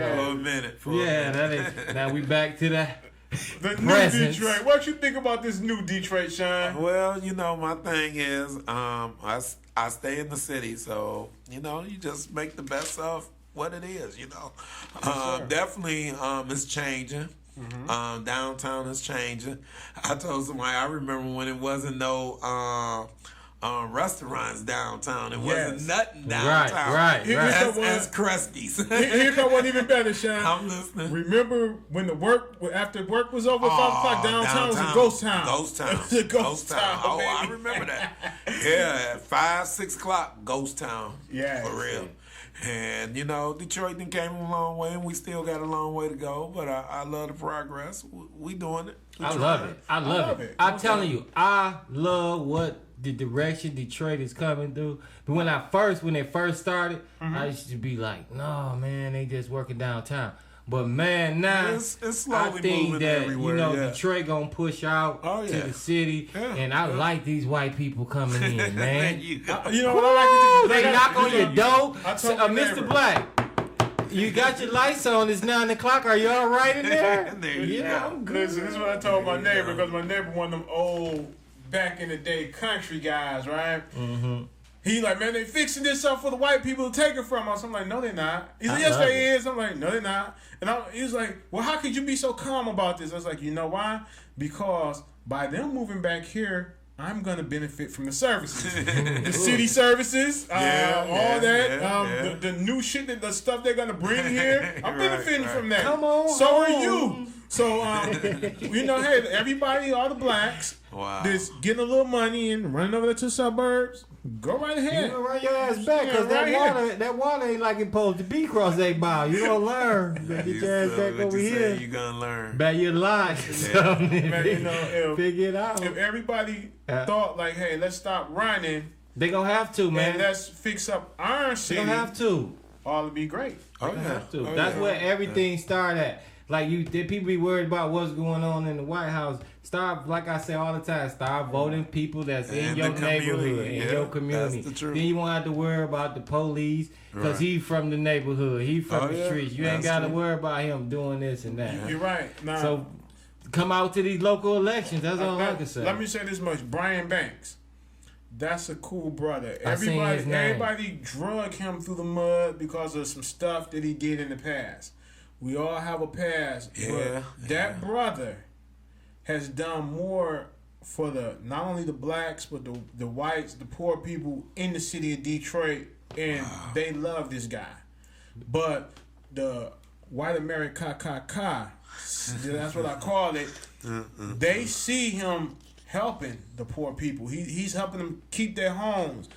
Now we back to the new Detroit. What you think about this new Detroit, Sean? Well, my thing is, I stay in the city, so you just make the best of what it is. Definitely, it's changing. Mm-hmm. Downtown is changing. I told somebody I remember when it wasn't no restaurants downtown. It wasn't nothing downtown. Right. As Krusty's. Here come one even better, Sean. I'm listening. Remember when after work was over, 5 o'clock, downtown was a ghost town. Ghost town. It was a ghost town. Oh, I remember that. Yeah, at 5, 6 o'clock, ghost town. Yeah, for real. And Detroit then came a long way, and we still got a long way to go. But I love the progress. We doing it. I love it. I'm telling you, I love what the direction Detroit is coming through. But when it first started, I used to be like, no, man, they just working downtown. But man, now it's slowly I think moving that everywhere, Detroit gonna push out to the city, and I like these white people coming in, man. You know what I like? They knock on your door, Mr. Black. You got your lights on. It's 9 o'clock. Are you all right in there? I'm good. Listen, this is what I told my neighbor, because my neighbor one of them old back in the day country guys, right? Mm-hmm. He like, man, they fixing this up for the white people to take it from us. I'm like, no, they're not. He's like, yes, they is. I'm like, no, they're not. And he was like, well, how could you be so calm about this? I was like, you know why? Because by them moving back here, I'm going to benefit from the services. The city services, all that, the new shit, the stuff they're going to bring here. I'm benefiting from that. Come on. So are you. So, hey, everybody, all the blacks, that's getting a little money and running over there to the suburbs, go right ahead. You run your ass back, because that water ain't like it's supposed to be across that bow. You don't learn. You get your ass back over here. You gonna learn. Back your life. Figure it out. If everybody thought like, hey, let's stop running. They gonna have to, man. And let's fix up Iron City. They gonna have to. All to be great. They gonna have to. That's where everything started at. Like people be worried about what's going on in the White House. Start, like I say all the time, start voting people that's in your neighborhood, in your community. That's the truth. Then you won't have to worry about the police, because he from the neighborhood, he from the streets. You ain't got to worry about him doing this and that. You're right. Now, so come out to these local elections. That's all I can say. Let me say this much: Brian Banks. That's a cool brother. Everybody drug him through the mud because of some stuff that he did in the past. We all have a past, but that brother has done more for not only the blacks, but the whites, the poor people in the city of Detroit, and they love this guy. But the white America, that's what I call it, they see him helping the poor people. He's helping them keep their homes,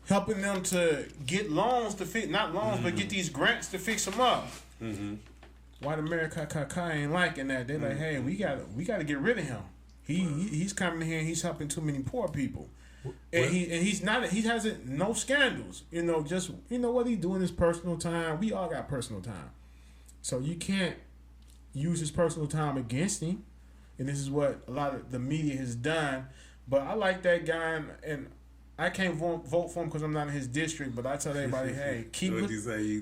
helping them to get loans to fix, not loans, but get these grants to fix them up. Mm-hmm. White America ain't liking that. They're like, hey, we gotta get rid of him. He's coming here and he's helping too many poor people. And he hasn't no scandals. Just what he do in his personal time. We all got personal time. So you can't use his personal time against him. And this is what a lot of the media has done. But I like that guy, and I can't vote for him because I'm not in his district, but I tell everybody, hey, keep it.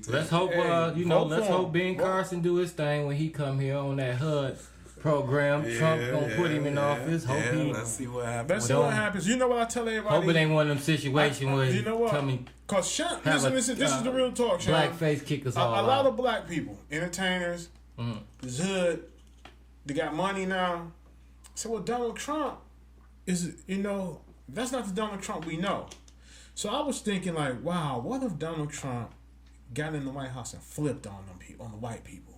Let's hope, let's hope Ben Carson do his thing when he come here on that HUD program. Trump gonna put him in office. Let's see what happens. Let's see what happens. You know what I tell everybody? Hope it ain't one of them situations where you know what? Because Sean, listen, this is the real talk, Sean. Blackface kickers all a lot of black people, entertainers, this hood, they got money now. So well, Donald Trump is, that's not the Donald Trump we know. So I was thinking like, wow, what if Donald Trump got in the White House and flipped on the white people?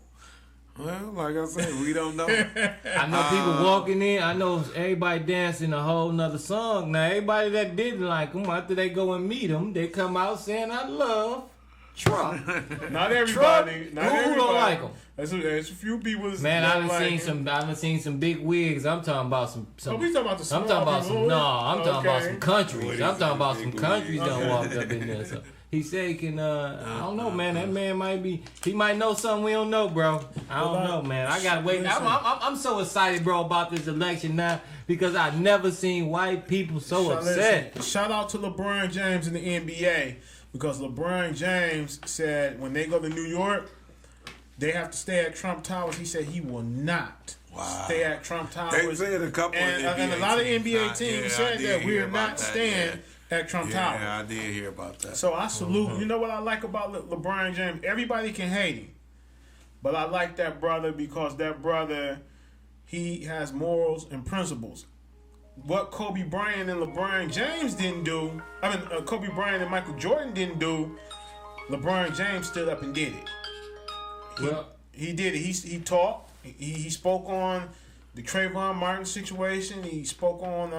Well, like I said, we don't know. I know people walking in. I know everybody dancing a whole nother song. Now, everybody that didn't like him, after they go and meet him, they come out saying, I love Trump. Not everybody. Not who don't like him? There's a few people. Man, I done seen some big wigs. I'm talking about some. We talking about the small I'm talking about people. some. No, I'm talking about some countries. I'm talking about some countries done walked up in there. So He said he can. I don't know, man. That man he might know something we don't know, bro. I don't know, man. I gotta wait. I'm so excited, bro, about this election now because I've never seen white people so upset. Listen, shout out to LeBron James in the NBA because LeBron James said when they go to New York, they have to stay at Trump Towers. He said he will not stay at Trump Towers. They said a couple and a lot of NBA teams said that we are not staying at Trump Towers. Yeah, I did hear about that. So I salute. You know what I like about LeBron James? Everybody can hate him, but I like that brother because that brother, he has morals and principles. What Kobe Bryant and LeBron James didn't do, Kobe Bryant and Michael Jordan didn't do, LeBron James stood up and did it. He did it. He taught. He spoke on the Trayvon Martin situation. He spoke on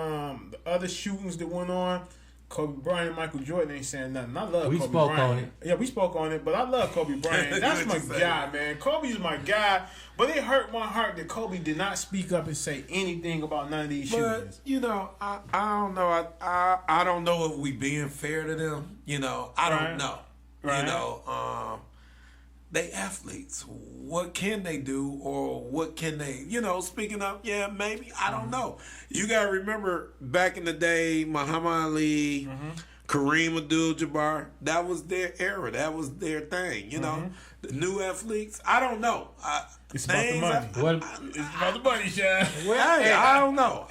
the other shootings that went on. Kobe Bryant and Michael Jordan ain't saying nothing. I love Kobe Bryant. We spoke on it. Yeah, we spoke on it, but I love Kobe Bryant. That's my guy, man. Kobe's my guy. But it hurt my heart that Kobe did not speak up and say anything about none of these shootings. You know, I don't know. I don't know if we being fair to them. You know, I don't know. Right. You know, they athletes. What can they do or what can they, speaking up, maybe. I don't know. You got to remember back in the day, Muhammad Ali, Kareem Abdul-Jabbar, that was their era. That was their thing, you know. The new athletes, I don't know. It's about the money. It's about the money, Sean. Hey, I don't know.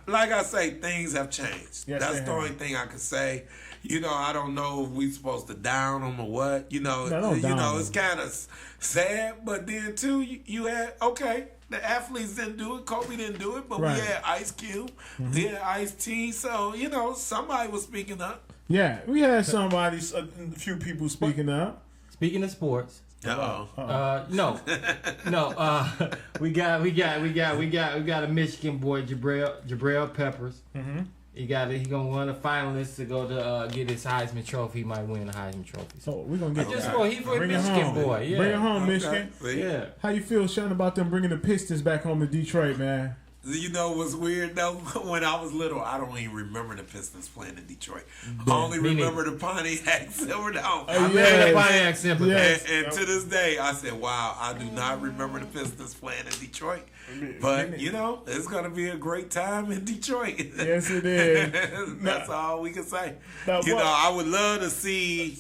Like I say, things have changed. Yes, that's the only thing I can say. I don't know if we supposed to down them or what. It's kind of sad. But then too, you had the athletes didn't do it. Kobe didn't do it, but we had Ice Cube, we had Ice-T. So somebody was speaking up. Yeah, we had somebody, a few people speaking up. Speaking of sports. No. We got a Michigan boy, Jabril Peppers. He gonna win a finalist to go to get his Heisman Trophy. He might win a Heisman Trophy. So we're gonna get he's a Michigan boy. Yeah. Bring it home, Michigan. Yeah. How you feel, Sean, about them bringing the Pistons back home to Detroit, man? You know what's weird though? When I was little, I don't even remember the Pistons playing in Detroit. I only remember the Pontiac Silverdome. I remember the Pontiac Silverdome. And to this day, I said, "Wow, I do not remember the Pistons playing in Detroit." But it's gonna be a great time in Detroit. Yes, it is. That's all we can say. I would love to see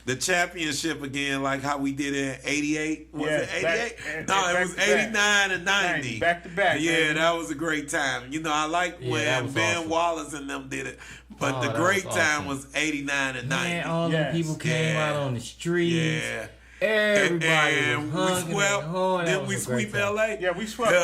the championship again, like how we did in '88. Was it '88? No, it was '89 and '90. Back to back. Yeah, baby. That was a great time. I like when Ben Wallace and them did it. But the great time was '89 and '90. Man, all the people came out on the streets. Yeah. Everybody was hungry. Didn't we sweep LA? Yeah, we swept LA.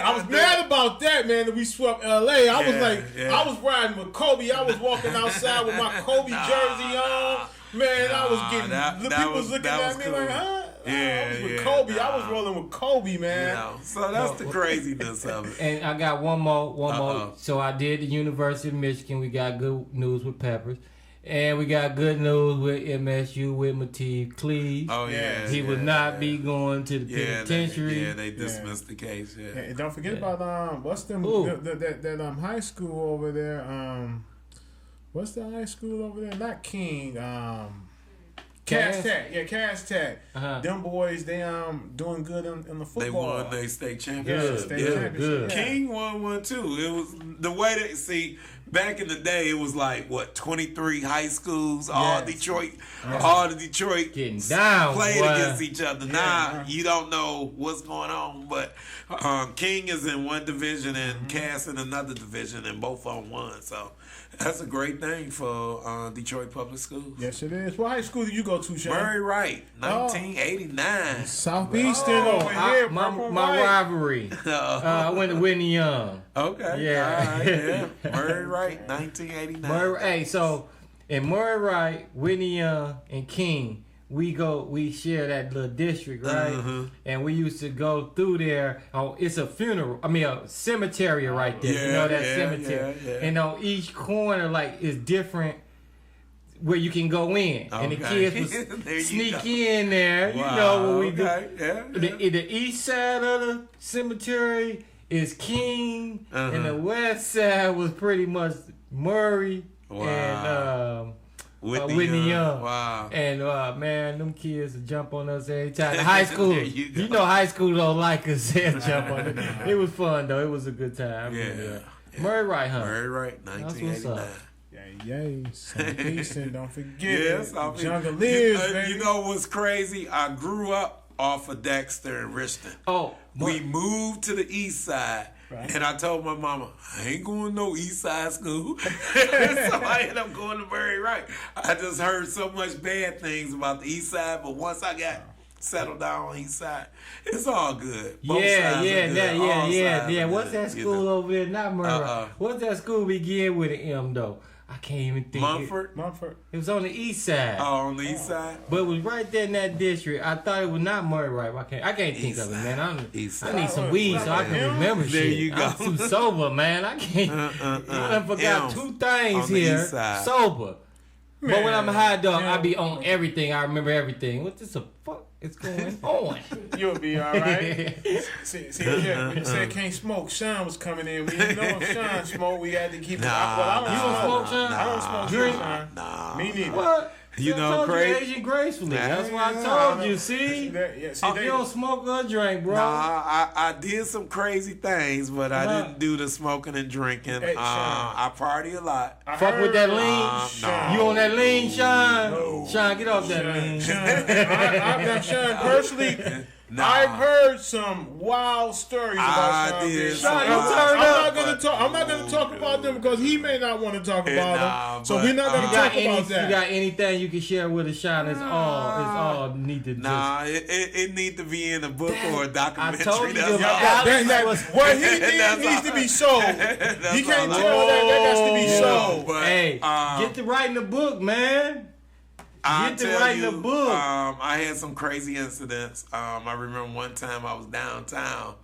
I was mad about that, man, that we swept LA. I was I was riding with Kobe. I was walking outside with my Kobe jersey on. Man, I was getting, people was looking at me like, huh? I was with Kobe. I was rolling with Kobe, man. So that's the craziness of it. And I got one more. So I did the University of Michigan. We got good news with Peppers. And we got good news with MSU with Mateeve Cleave. Oh, yeah. He would not be going to the penitentiary. They dismissed the case, And don't forget about, what's them, that high school over there, what's the high school over there? Not King, Cass Tech. Yeah, Cass Tech. Them boys, they doing good in the football. They won their state championship. Good. King won one too. It was the way that back in the day, it was like 23 high schools, all the Detroit getting down, played against each other. Now you don't know what's going on, but King is in one division and Cass in another division, and both of them won. So that's a great thing for Detroit Public Schools. Yes, it is. What high school did you go to, Sean? Murray Wright, 1989. Southeastern over here. My rivalry. I went to Whitney Young. Okay. Yeah. Murray Wright, 1989. Hey, so in Murray Wright, Whitney Young, and King, we share that little district, right? And we used to go through there. Oh, it's a a cemetery right there. That cemetery. Yeah. And on each corner, is different where you can go in. And the kids would sneak in there. Wow. You know what we do. Yeah. The east side of the cemetery is King, and the west side was pretty much Murray, Wow. and Whitney Young. Wow. And man, them kids would jump on us every time. High school, There you go. you know, high school don't like us. They'll jump on it. It was fun though. It was a good time. Yeah. Murray Wright, huh? Very right. what's 1989. up. Yay. Some peace and don't forget. Yes, I mean, Jungle lives, baby. you know what's crazy? I grew up off of Dexter and Richton. Oh, We moved to the east side. Right. And I told my mama, I ain't going to no east side school. So I ended up going to Murray Wright. I just heard so much bad things about the east side, but once I got settled down on east side, it's all good. Both sides are good. All sides are What's good, that you school know. over there? Not Murray. What's that school begin with an M though? I can't even think. Mumford? It was on the east side. Oh, on the east side? But it was right there in that district. I thought it was not Murray Wright. I can't think of it, man. I need some weed so I can remember There shit. you go. I'm too sober, man. I can't. I done forgot M two things on the here. east side. Sober. But when I'm a high dog, I M. be on everything. I remember everything. What the fuck is going on? You'll be all right. See, yeah, when you said can't smoke, Shawn was coming in. We didn't know if Shawn smoked. We had to keep it. I don't You don't smoke, Shawn? I don't smoke Drink? Shawn. Me neither. What? You I know, told Craig? you Asian gracefully. That's why I Yeah, told I you. know. See? They You don't smoke or drink, bro. I did some crazy things, but I didn't do the smoking and drinking. Hey, Shawn. I party a lot. I Fuck with that heard- lean. Shawn. You on that lean, Shawn? No. Shawn, get off that lean. I've done Shawn personally. Nah. I've heard some wild stories I about Shawn. did. P. Shawn, you I'm turned not up. gonna talk. I'm not gonna talk about them because he may not want to talk about Nah, them. So but, we're not gonna You got talk about that. You got anything you can share with us, Shawn? It's all need to just. Nah, it need to be in a book or a documentary. told you That's to- all. What he did That's needs all. to be sold. That's He can't all I- tell that has to be sold. But, Hey, um, get to writing the book, man. I Get to tell writing you, a book. I had some crazy incidents. I remember one time I was downtown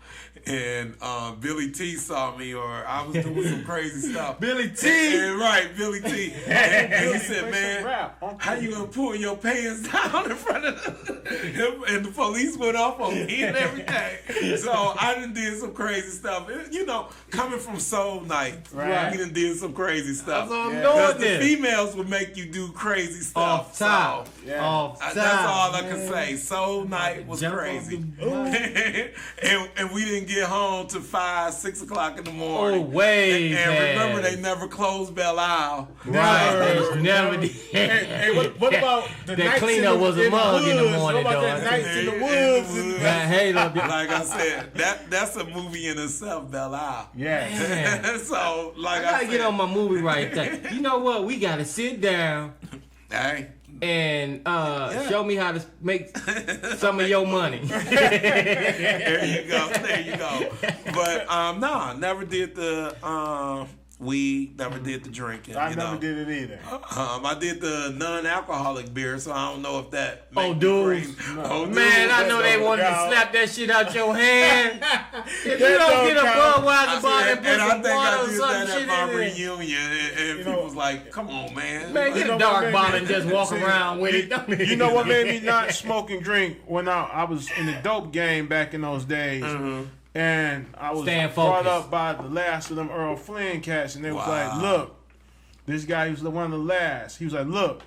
and Billy T saw me, or I was doing some crazy stuff. Billy T. Right, Billy T. And Billy said, Play "Man, some rap. how you gonna pull your pants down in front of them?" And the police went off on me and everything. So I done did some crazy stuff. You know, coming from Soul Night, Right. we done did some crazy stuff. That's what I'm Because doing the this. females would make you do crazy stuff. Off top. So, Yeah. Off top. that's all I can man. say. Soul Night was Jump crazy. off and we didn't get home till 5, 6 o'clock in the morning. Oh, way And remember, past. they never closed Belle Isle. Right, they never did. Hey, what about the That nights cleanup in the, was a in mug the in the woods? morning, What about dog. the nights in the In woods? the woods. Man, hey, look, Like I said, that's a movie in itself, Belle Isle. Yeah. man. So, like I gotta said, get on my movie right there. You know what? We gotta sit down hey, and show me how to make some of your money. there you go, there you go. But no, never did the weed, never did the drinking. I you never know. did it either. I did the non-alcoholic beer, so I don't know if that. Oh, make dudes. you crazy. Oh, Man, I know they wanted to No. slap that shit out your hand. If you That don't get a don't count. Budweiser bottle and put and I some think water I or did some that shit at my in it. reunion, and You people know- was like, "Come on, man." Man, get You a know dark what made bottle me- and just walk See, around with it. You know what made me not smoke and drink when I was in the dope game back in those days, and I was Staying brought focused. up by the last of them Earl Flynn cats, and they was Wow. like, "Look, this guy was one of the last. He was like, look,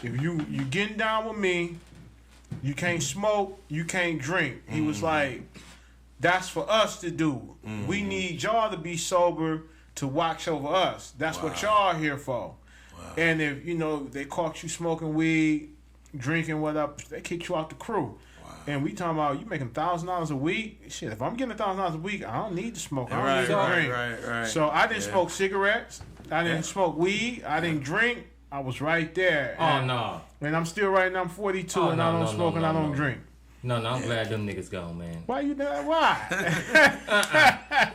if you getting down with me, you can't smoke, you can't drink." He was like, "That's for us to do. We need y'all to be sober to watch over us. That's what y'all here for. And if they caught you smoking weed, drinking whatever, they kick you out the crew." And we talking about you making $1,000 a week. Shit, if I'm getting $1,000 a week, I don't need to smoke. I don't need to drink. right. So I didn't smoke cigarettes. I didn't smoke weed. I didn't drink. I was right there. Oh, And- no. And I'm still right now. I'm 42 Oh, and no, I don't no, smoke no, and I no, don't no. drink. No, I'm glad them niggas gone, man. Why you that? Why?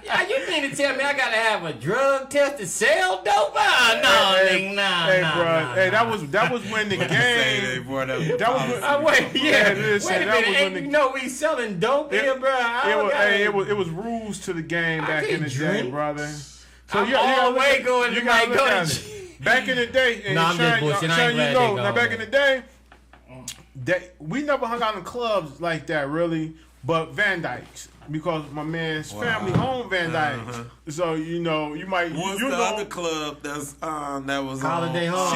Yeah, you mean to tell me I gotta have a drug test to sell dope? Hey, Nah. bro. Hey, that was when the Say they game. brought up. That was Oh, wait, yeah. listen, Wait a that minute. was Ain't when you the- know we selling dope here, bro? It was rules to the game I back in can't the day, drink. brother. So I'm you gotta all look way at- going you to gotta like look go at to. it. Back in the day, and Nah, I'm just Shawn, bullshitting. I Shawn, ain't glad they now gone, back man. in the day, we never hung out in clubs like that, really. But Van Dykes, because my man's family home Van Dyke. So you know, you might. What's you the know, other club that was Holiday Hall?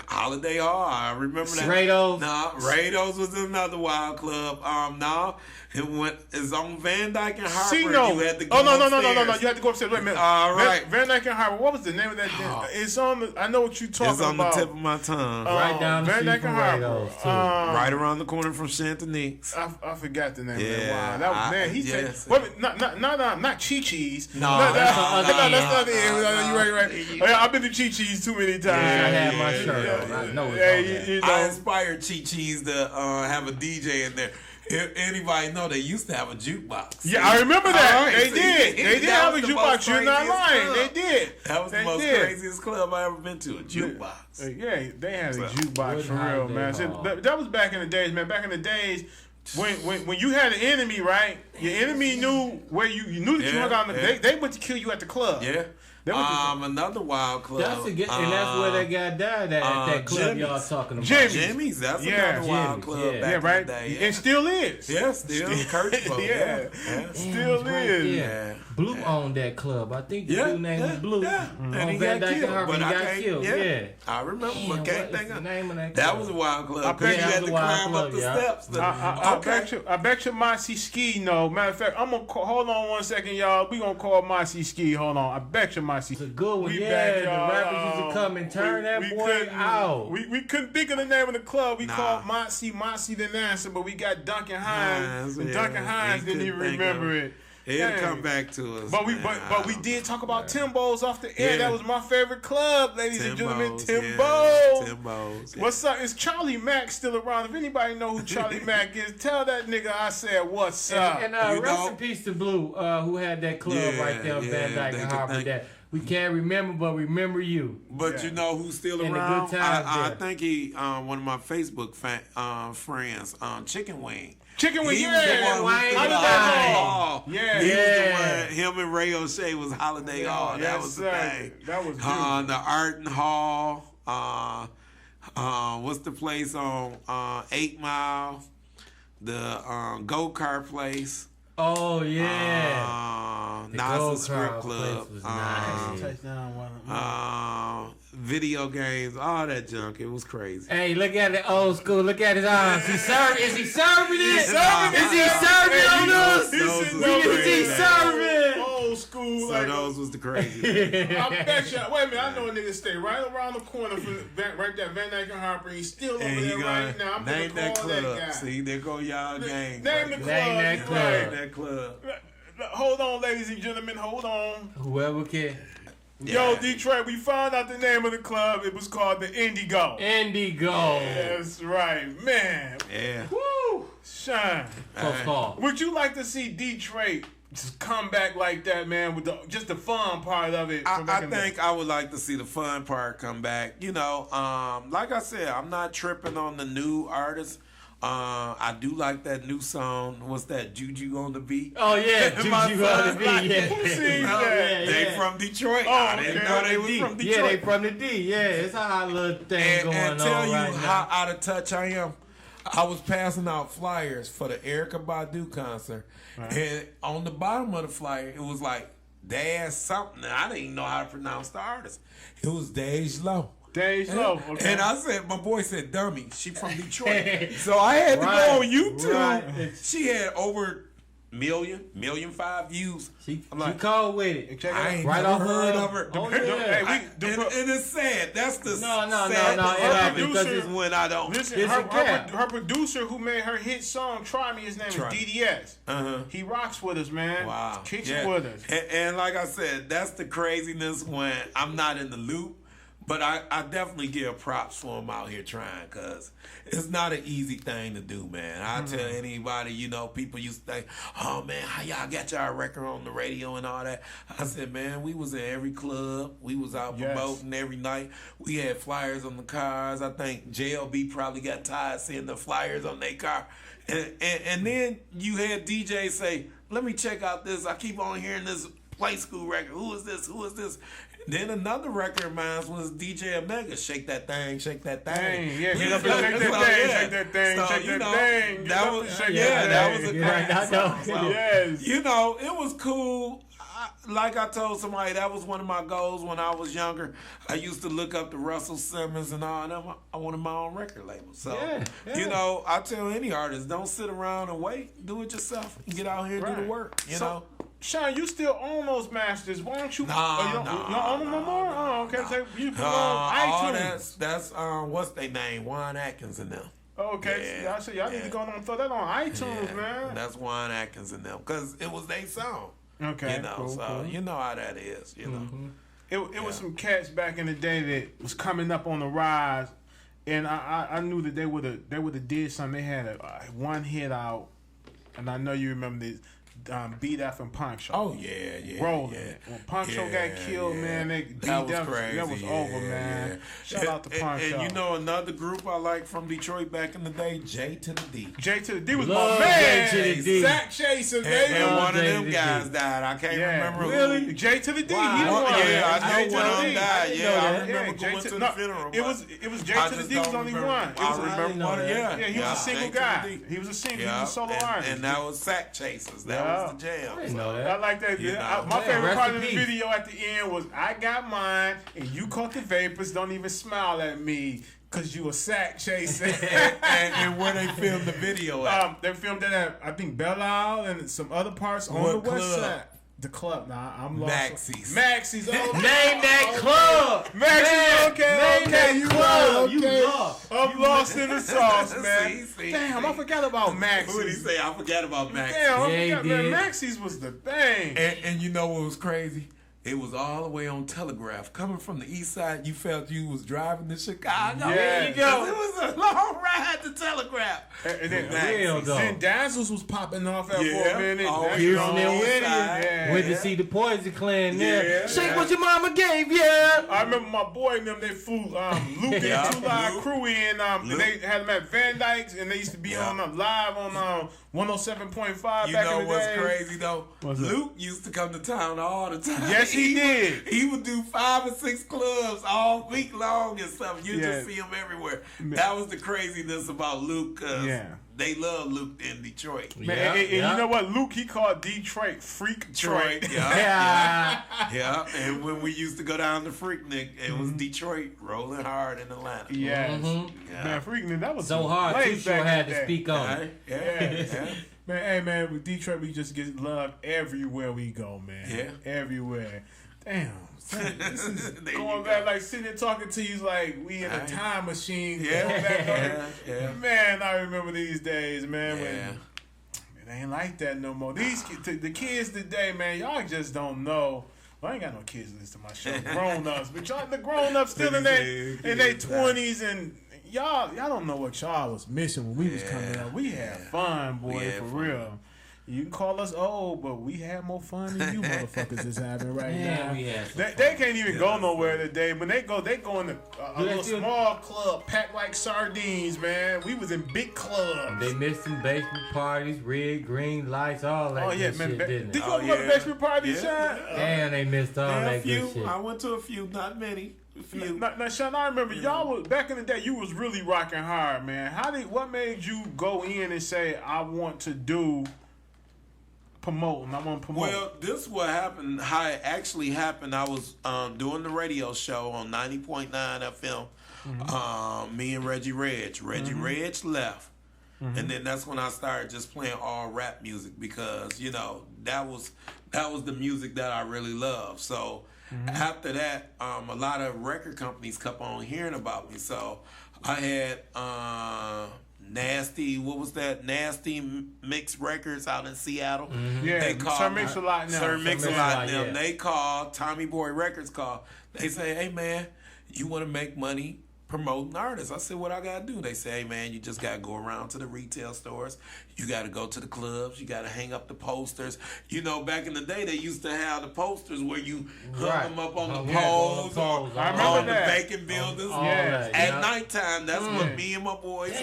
Holiday Hall. I remember that. Rados? No, Rados was another wild club. No, it's on Van Dyke and Harper. No. You had to go no. upstairs. You had to go upstairs. Wait a minute. All right. Van Dyke and Harper. What was the name of that? It's on. I know what you're talking about. It's on the tip of my tongue. Right down the Van street Dyke from and Rados, Harper. too. Right around the corner from Chantanix. I forgot the name of that. Yeah, Wow, that was man. He said, yes. wait a minute, not Chi-Chi's. No, that's not it. You're right. I've been to Chi-Chi's too many times. I had my shirt on. I know it's on that. I inspired Chi-Chi's to have a DJ in there. If anybody know, they used to have a jukebox. Yeah, I remember that. Right, they did. They did have a jukebox. You're not lying. Club. They did. That was the most craziest club I ever been to. A jukebox. Yeah, they had a jukebox for real, man. So that was back in the days, man. Back in the days when you had an enemy, right? Your enemy knew where you knew that you hung out. They went to kill you at the club. Yeah. Another wild club. And that's where that guy died at that club Jimmy's. y'all talking about. Jimmy's. That's another wild club back in the day. And still is. Yeah, still. Kirchbow. Yeah. Still is. Yeah. Blue owned that club. I think the dude name was Blue. And On he Van got Dyke and killed. Harper, But he I got can't. killed. Yeah. I remember. Damn, But can't what think is of the name of that that club? was a wild club. I Because you bet had to climb up the steps. I bet you Mossy Ski know. Matter of fact, I'm gonna hold on 1 second, y'all. We gonna call Mossy Ski. Hold on. I bet you Mossy. It's a good one. We Yeah, back, the y'all. rappers used to come and turn that boy out. We couldn't think of the name of the club. We called Mossy the answer, but we got Duncan Hines. And Duncan Hines didn't even remember it. It'll come back to us. But we did talk about Timbo's off the air. Yeah. That was my favorite club, ladies and gentlemen. Timbo's. Timbo's. What's up? Is Charlie Mack still around? If anybody know who Charlie Mack is, tell that nigga I said what's up. And rest in peace to Blue, who had that club right there on Van Dyke and Harper. That we can't remember, but remember you. But you know who's still And around? the good times I there. think he one of my Facebook friends, Chicken Wing. Chicken Wing, He was the one who Wayne. did the Holiday Hall. Yeah. He was the Yeah. one. Him and Ray O'Shea was Holiday Hall. That Yes, was the sir. thing. That was the beautiful. Arden Hall. What's the place on 8 Mile? The go-kart place. Oh yeah. The Nasa go-kart Strip place Club. was nice. Video games, all that junk. It was crazy. Hey, look at the old school. Look at his arms. Is he serving it? Is he Hey, serving on us? Those was Is he serving? Old school. So like, those was the crazy. I bet you. Wait a minute. I know a nigga stay right around the corner from right there, Van Dyke and Harper. He's still over And there you right now. I'm name gonna that call club. that guy. See, there go y'all gang. Name the club. that you club. right. Name that club. Hold on, ladies and gentlemen. Hold on. Whoever can. Yo, Detroit, we found out the name of the club. It was called the Indigo. Indigo. That's right, man. Yeah. Woo, Shine. Close call. Would you like to see Detroit just come back like that, man, with just the fun part of it? I think I would like to see the fun part come back. You know, like I said, I'm not tripping on the new artists. I do like that new song. What's that? Juju on the beat. Oh yeah, Juju on the beat. Yeah. Who sings Oh, that? They from Detroit. Oh, I didn't okay. know they was from Detroit. Yeah, they from the D. Yeah, it's a hot little thing going And on tell you right how now. out of touch I am. I was passing out flyers for the Erykah Badu concert, and on the bottom of the flyer, it was like Dash something. I didn't even know how to pronounce the artist. It was Dej Low. Dej Low. Okay. And I said, my boy said, dummy, she from Detroit. So I had to go on YouTube. Right. She had over million 5 views. She like, cold with it. Check it I out. ain't Right never off heard her. of her. Oh, Hey, yeah. And it's sad. That's the No, sad it part happened because because it's when I don't. Listen, It's a cap. her producer who made her hit song "Try Me," his name Try. is DDS. Uh-huh. He rocks with us, man. Wow. Kicks Yeah. with us. And like I said, that's the craziness when I'm not in the loop. But I definitely give props for him out here trying, because it's not an easy thing to do, man. I tell anybody, you know, people used to think, oh, man, how y'all got y'all record on the radio and all that? I said, man, we was in every club. We was out promoting every night. We had flyers on the cars. I think JLB probably got tired seeing the flyers on their car. And then you had DJs say, let me check out this. I keep on hearing this Play School record. Who is this? Who is this? Then another record of mine was DJ Omega, Shake That Thing, Shake That Thing. Yeah, get up and shake that thing, shake that thing, So, shake you that know, thing. that was that was a great song. So, Yes. you know, it was cool. Like I told somebody, that was one of my goals when I was younger. I used to look up to Russell Simmons and all them. I wanted my own record label. So, you know, I tell any artist, don't sit around and wait. Do it yourself. Get out here and do the work, you know. Shawn, you still own those masters. Why don't you? You don't own them no more? Oh, okay. So you put on iTunes. That's what's their name? Juan Atkins and them. Okay, yeah, so y'all need to go on and throw that on iTunes, man. That's Juan Atkins and them, because it was their song. Okay, you know, cool. You know how that is, you know. It was some cats back in the day that was coming up on the rise, and I knew that they would have did something. They had a one hit out, and I know you remember this. Beat F and Punk Show. Oh yeah. Rolling. When Punk Show got killed, man, that was crazy. That was over, man. Shout out to Punk Show. And you know another group I like from Detroit back in the day, J to the D. J to the D was my man. J to the D. Sack Chaser, baby. And one of them guys died. I can't remember really? who. J to the D. Wow. He the one. Yeah, I know one of them D. died. I remember J going to the funeral. It was J to the D was only one. I remember one. Yeah, he was a single guy. He was a single. He was a solo artist. And that was Sack Chasers. That was the jam. I like that. My favorite part of the video at the end was I got mine and you caught the vapors. Don't even smile at me because you a sack chaser. and where they filmed the video at? They filmed it at, I think, Belle Isle and some other parts on the west side. The club. Nah, I'm lost. Maxie's. Oh, Name that club. Maxie's. Okay. You club. Okay. You lost. I'm lost in the sauce, man. See. Damn, I forgot about Maxie's. What did he say? I forgot about Maxie's. Damn, I Yeah, forgot, man. Maxie's was the thing. And you know what was crazy? It was all the way on Telegraph. Coming from the east side, you felt you was driving to Chicago. Yeah. There you go. It was a long ride to Telegraph. And then Dazzles was popping off at for a minute. Pearson and Whittier. Yeah. Went to see the Poison Clan there. Yeah. Shake what your mama gave you. I remember my boy and them, they flew Luke and Two Live Crew in. And they had them at Van Dyke's, and they used to be on live on 107.5 back in the day. You know what's crazy, though? Luke used to come to town all the time. Yes, he did. He would do 5 or 6 clubs all week long and stuff. You just see him everywhere. That was the craziness about Luke, because they love Luke in Detroit. Man, and you know what? Luke, he called Detroit Freak Detroit. Yeah. And when we used to go down to Freaknik, it was Detroit rolling hard in Atlanta. Yes. Man, Freaknik, that was so hard. Too sure had to speak on it. Yeah. Man, hey man, with Detroit we just get love everywhere we go, man. Yeah. Everywhere. Damn. This is going back, like sitting there talking to you like we in a time machine. Yeah. Man, I remember these days, man. When it ain't like that no more. These the kids today, man, y'all just don't know. Well, I ain't got no kids listen to my show. Grown ups, but y'all the grown ups still in their 20s, and y'all don't know what y'all was missing when we was coming up. We had fun, boy, for real. You can call us old, but we had more fun than you motherfuckers is having right now. They can't even go nowhere today. When they go in a little small club packed like sardines, man. We was in big clubs. They missed some basement parties, red, green lights, all that good shit, didn't Did you go to the basement party, Shawn? Damn, they missed all that good shit. I went to a few, not many. Now, Shawn, I remember y'all was back in the day. You was really rocking hard, man. What made you go in and say, "I want to do promoting"? I want to promote. Well, this is what happened. How it actually happened. I was doing the radio show on 90.9 FM. Me and Reggie Reg. Reg left. And then that's when I started just playing all rap music, because that was the music that I really loved. So after that, a lot of record companies kept on hearing about me. So I had Nasty, what was that? Nasty Mix Records out in Seattle. Yeah, they called Sir Mix-a-Lot now. Sir Mix-a-Lot now. They called, Tommy Boy Records called. They say, "Hey man, you want to make money promoting artists. I said, what I gotta do? They say, hey man, you just gotta go around to the retail stores. You gotta go to the clubs. You gotta hang up the posters. You know, back in the day, they used to have the posters where you hung them up on the poles or I remember on the that. vacant buildings. Yeah. At nighttime, that's what me and my boys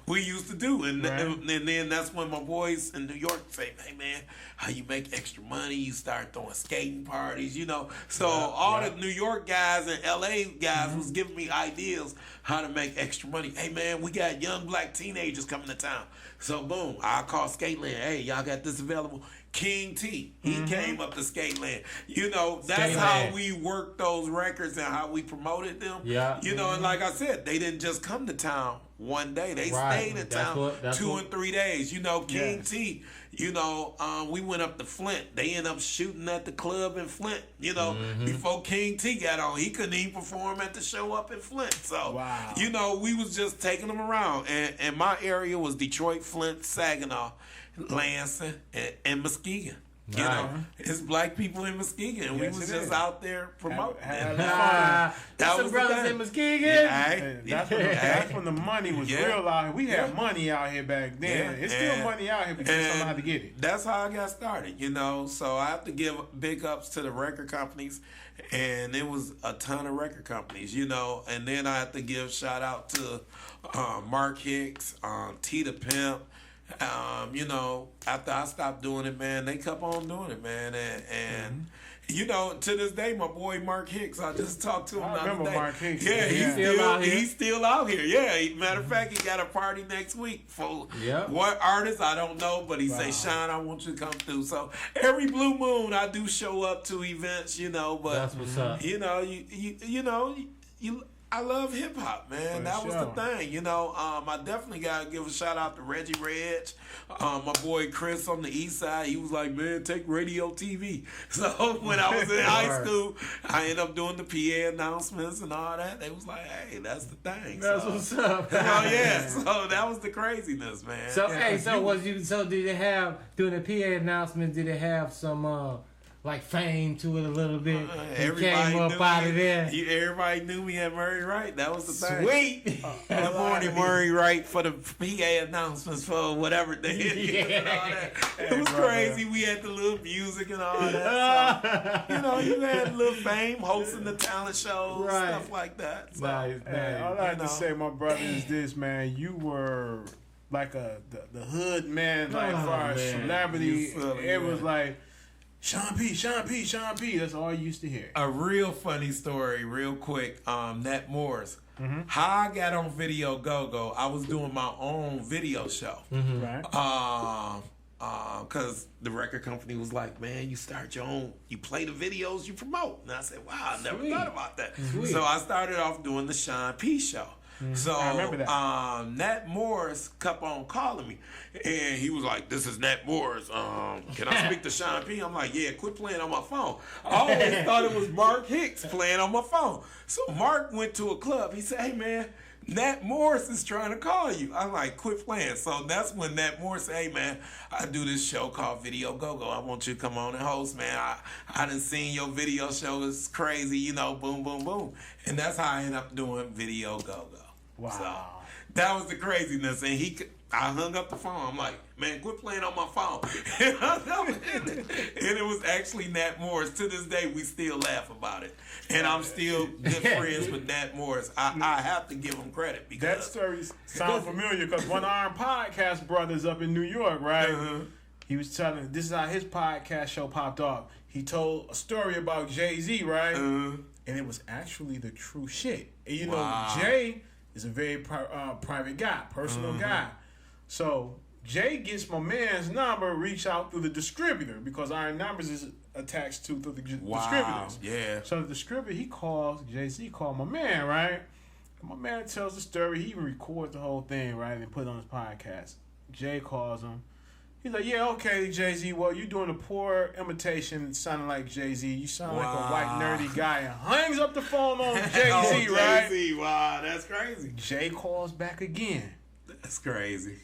we used to do. And then that's when my boys in New York say, hey man, how you make extra money? You start throwing skating parties, you know. So all the New York guys and LA guys was giving me ideas how to make extra money. Hey man, we got young black teenagers coming to town. So boom, I call Skateland. Hey, y'all got this available? King T, he came up to Skateland. You know, that's how we worked those records and how we promoted them. Yeah. You know, and like I said, they didn't just come to town one day. They stayed in town 2 and 3 days. You know, King T, you know, we went up to Flint. They ended up shooting at the club in Flint. You know, before King T got on, he couldn't even perform at the show up in Flint. So, you know, we was just taking them around. And my area was Detroit, Flint, Saginaw, Lansing, and Muskegon. You know, it's black people in Muskegon, and we was just out there promoting. That's some brothers in Muskegon. That's when the money was real out here. We had money out here back then. It's still money out here, but you just don't know how to get it. That's how I got started, you know. So I have to give big ups to the record companies, and it was a ton of record companies, you know. And then I have to give shout out to Mark Hicks, T the Pimp. You know, after I stopped doing it, man, they kept on doing it, man, and you know, to this day, my boy Mark Hicks, I just talked to him the other day. Mark Hicks. Yeah, he's still out here. Yeah, matter of fact, he got a party next week for what artist I don't know, but he say, Shawn, I want you to come through. So every blue moon, I do show up to events, you know, but that's what's up. You know, you know. I love hip hop, man. That was the thing, you know. I definitely gotta give a shout out to Reggie Reg, my boy Chris on the East Side. He was like, "Man, take radio TV." So when I was in high school, I ended up doing the PA announcements and all that. They was like, "Hey, that's the thing." That's what's up. Oh yeah, so that was the craziness, man. So So did it have during the PA announcement? Did it have some? Like fame to it a little bit. Everybody came up out of there. Everybody knew me at Murray Wright. That was the thing. Sweet. Good morning, Murray Wright, for the PA announcements for whatever day and all that. It was crazy. We had the little music and all that. So, you know, you had a little fame hosting the talent shows, stuff like that. So, nice. All I have to say, my brother, is this, man. You were like the hood man, like as far as celebrity. It was like, Shawn P. That's all I used to hear. A real funny story, real quick. Nat Moore's. How I got on Video Go-Go, I was doing my own video show. Because the record company was like, man, you start your own, you play the videos, you promote. And I said, wow, I never thought about that. So I started off doing the Shawn P show. So I remember that. Nat Morris kept on calling me, and he was like, "This is Nat Morris. Can I speak to Shawn P?" I'm like, "Yeah, quit playing on my phone." I always thought it was Mark Hicks playing on my phone. So Mark went to a club. He said, "Hey man, Nat Morris is trying to call you." I'm like, "Quit playing." So that's when Nat Morris said, "Hey man, I do this show called Video Go-Go. I want you to come on and host, man. I done seen your video show. It's crazy, you know, boom, boom, boom." And that's how I ended up doing Video Go-Go. Wow. So that was the craziness. And I hung up the phone. I'm like, "Man, quit playing on my phone." And it was actually Nat Morris. To this day, we still laugh about it. And I'm still good friends with Nat Morris. I have to give him credit because that story sounds familiar because one of our podcast brothers up in New York, right? He was telling, this is how his podcast show popped off. He told a story about Jay-Z, right? And it was actually the true shit. And you know, Jay is a very private guy, personal guy. So Jay gets my man's number, reach out through the distributor because our numbers is attached to through the distributors. Yeah. So the distributor, he calls, Jay-Z called my man, right? And my man tells the story. He even records the whole thing, right, and put it on his podcast. Jay calls him. He's like, "Yeah, okay, Jay-Z, well, you're doing a poor imitation sounding like Jay-Z. You sound like a white nerdy guy." And hangs up the phone on Jay-Z, right? Jay-Z, wow, that's crazy. Jay calls back again. That's crazy.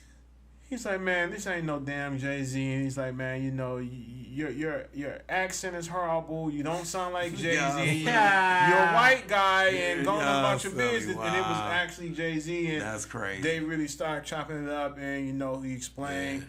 He's like, man, this ain't no damn Jay-Z. And he's like, man, you know, your accent is horrible. You don't sound like Jay-Z. You're a white guy and going about your business. And it was actually Jay-Z. And that's crazy. They really started chopping it up. And, you know, he explained.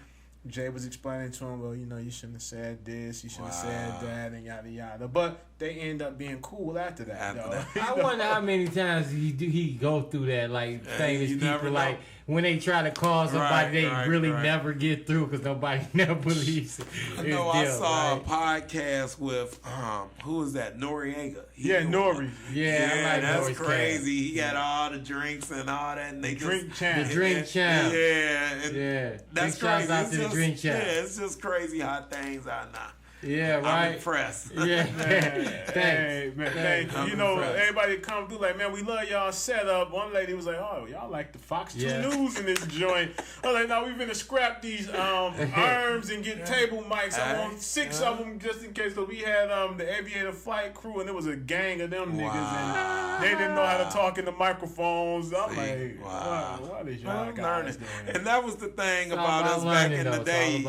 Jay was explaining to him, well, you know, you shouldn't have said this, you shouldn't have said that, and yada yada. But they end up being cool after that. I wonder how many times he go through that, like famous people, like when they try to call somebody, they really never get through because nobody never believes it. I know I saw a podcast with who was that? Noriega. Nori. Yeah, I like that's Nori's crazy. He got all the drinks and all that, and they drink champ. The drink champ. Yeah. That's crazy. Shout out to the drink champ. Yeah, it's just crazy how things are now. Yeah, right. I'm impressed. Yeah. Thanks. Hey, man, thank you. You know, everybody come through like, man, we love y'all setup. One lady was like, oh, y'all like the Fox 2 News in this joint. I was like, no, we're going to scrap these arms and get table mics. I want 6 of them just in case. So we had the Aviator Flight crew, and there was a gang of them niggas, and they didn't know how to talk in the microphones. I'm like, what is y'all guys doing? And that was the thing about us back in the day.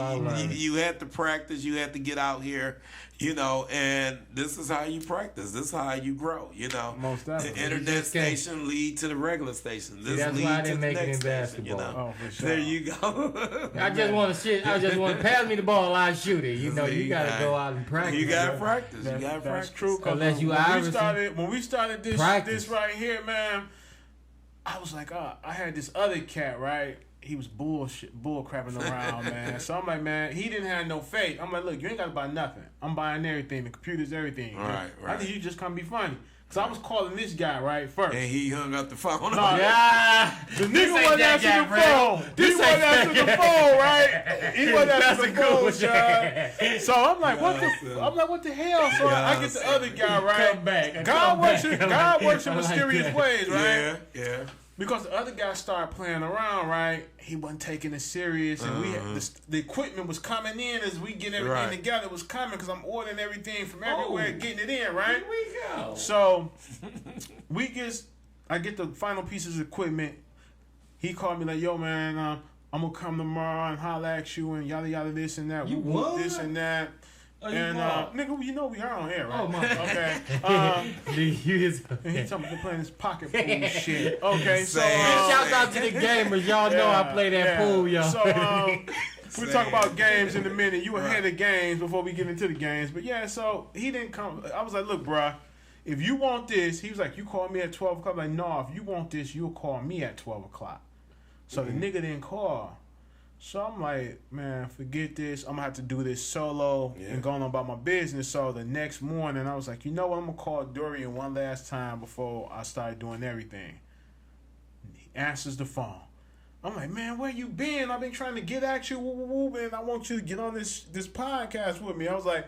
You had to practice. You had to get out here, you know, and this is how you practice. This is how you grow, you know. Most definitely. The internet station lead to the regular station. This that's lead why I to didn't the make it next in station, basketball. you know? Oh, for sure. There you go. I just want to pass me the ball, I shoot it. You know, you got to go out and practice. You got to practice. You got to practice. That's true. Unless you when we started this right here, man, I was like, I had this other cat, right? He was bull crapping around, man. So I'm like, man, he didn't have no faith. I'm like, look, you ain't got to buy nothing. I'm buying everything, the computers, everything. Right. I think you just come be funny. Because I was calling this guy, right, first. And he hung up the phone. The nigga wasn't answering the phone. He wasn't answering the phone, right? He wasn't answering the phone, child. So I'm like, what the hell? So I get the other guy, right? Come back. God works in mysterious ways, right? Yeah. Because the other guy started playing around, right? He wasn't taking it serious, and we had the equipment was coming in as we get everything together. It was coming because I'm ordering everything from everywhere, getting it in, right? Here we go. So I get the final pieces of equipment. He called me like, "Yo, man, I'm gonna come tomorrow and holler at you and yada yada this and that. You what? This and that." And nigga, you know we are on air, right? Oh my God. Okay. And he told me to play this pocket pool shit. Okay, so shout out to the gamers. Y'all know I play that pool, y'all. So we'll talk about games in a minute. You ahead of games before we get into the games. But yeah, so he didn't come. I was like, look, bruh, if you want this, he was like, you call me at 12 o'clock. I'm like, no, if you want this, you'll call me at 12 o'clock. So the nigga didn't call. So I'm like, man, forget this. I'm going to have to do this solo and going on about my business. So the next morning, I was like, you know what? I'm going to call Dorian one last time before I start doing everything. He answers the phone. I'm like, man, where you been? I've been trying to get at you, and I want you to get on this podcast with me. I was like,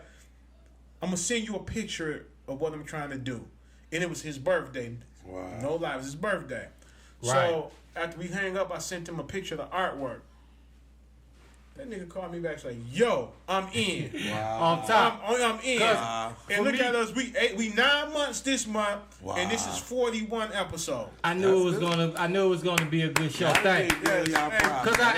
I'm going to send you a picture of what I'm trying to do. And it was his birthday. Wow. No lie, it was his birthday. Right. So after we hang up, I sent him a picture of the artwork. That nigga called me back like, yo, I'm in. Wow. On top. I'm in. And look at us, we 9 months this month, and this is 41 episodes. I knew it was gonna be a good show. Thank you. Because I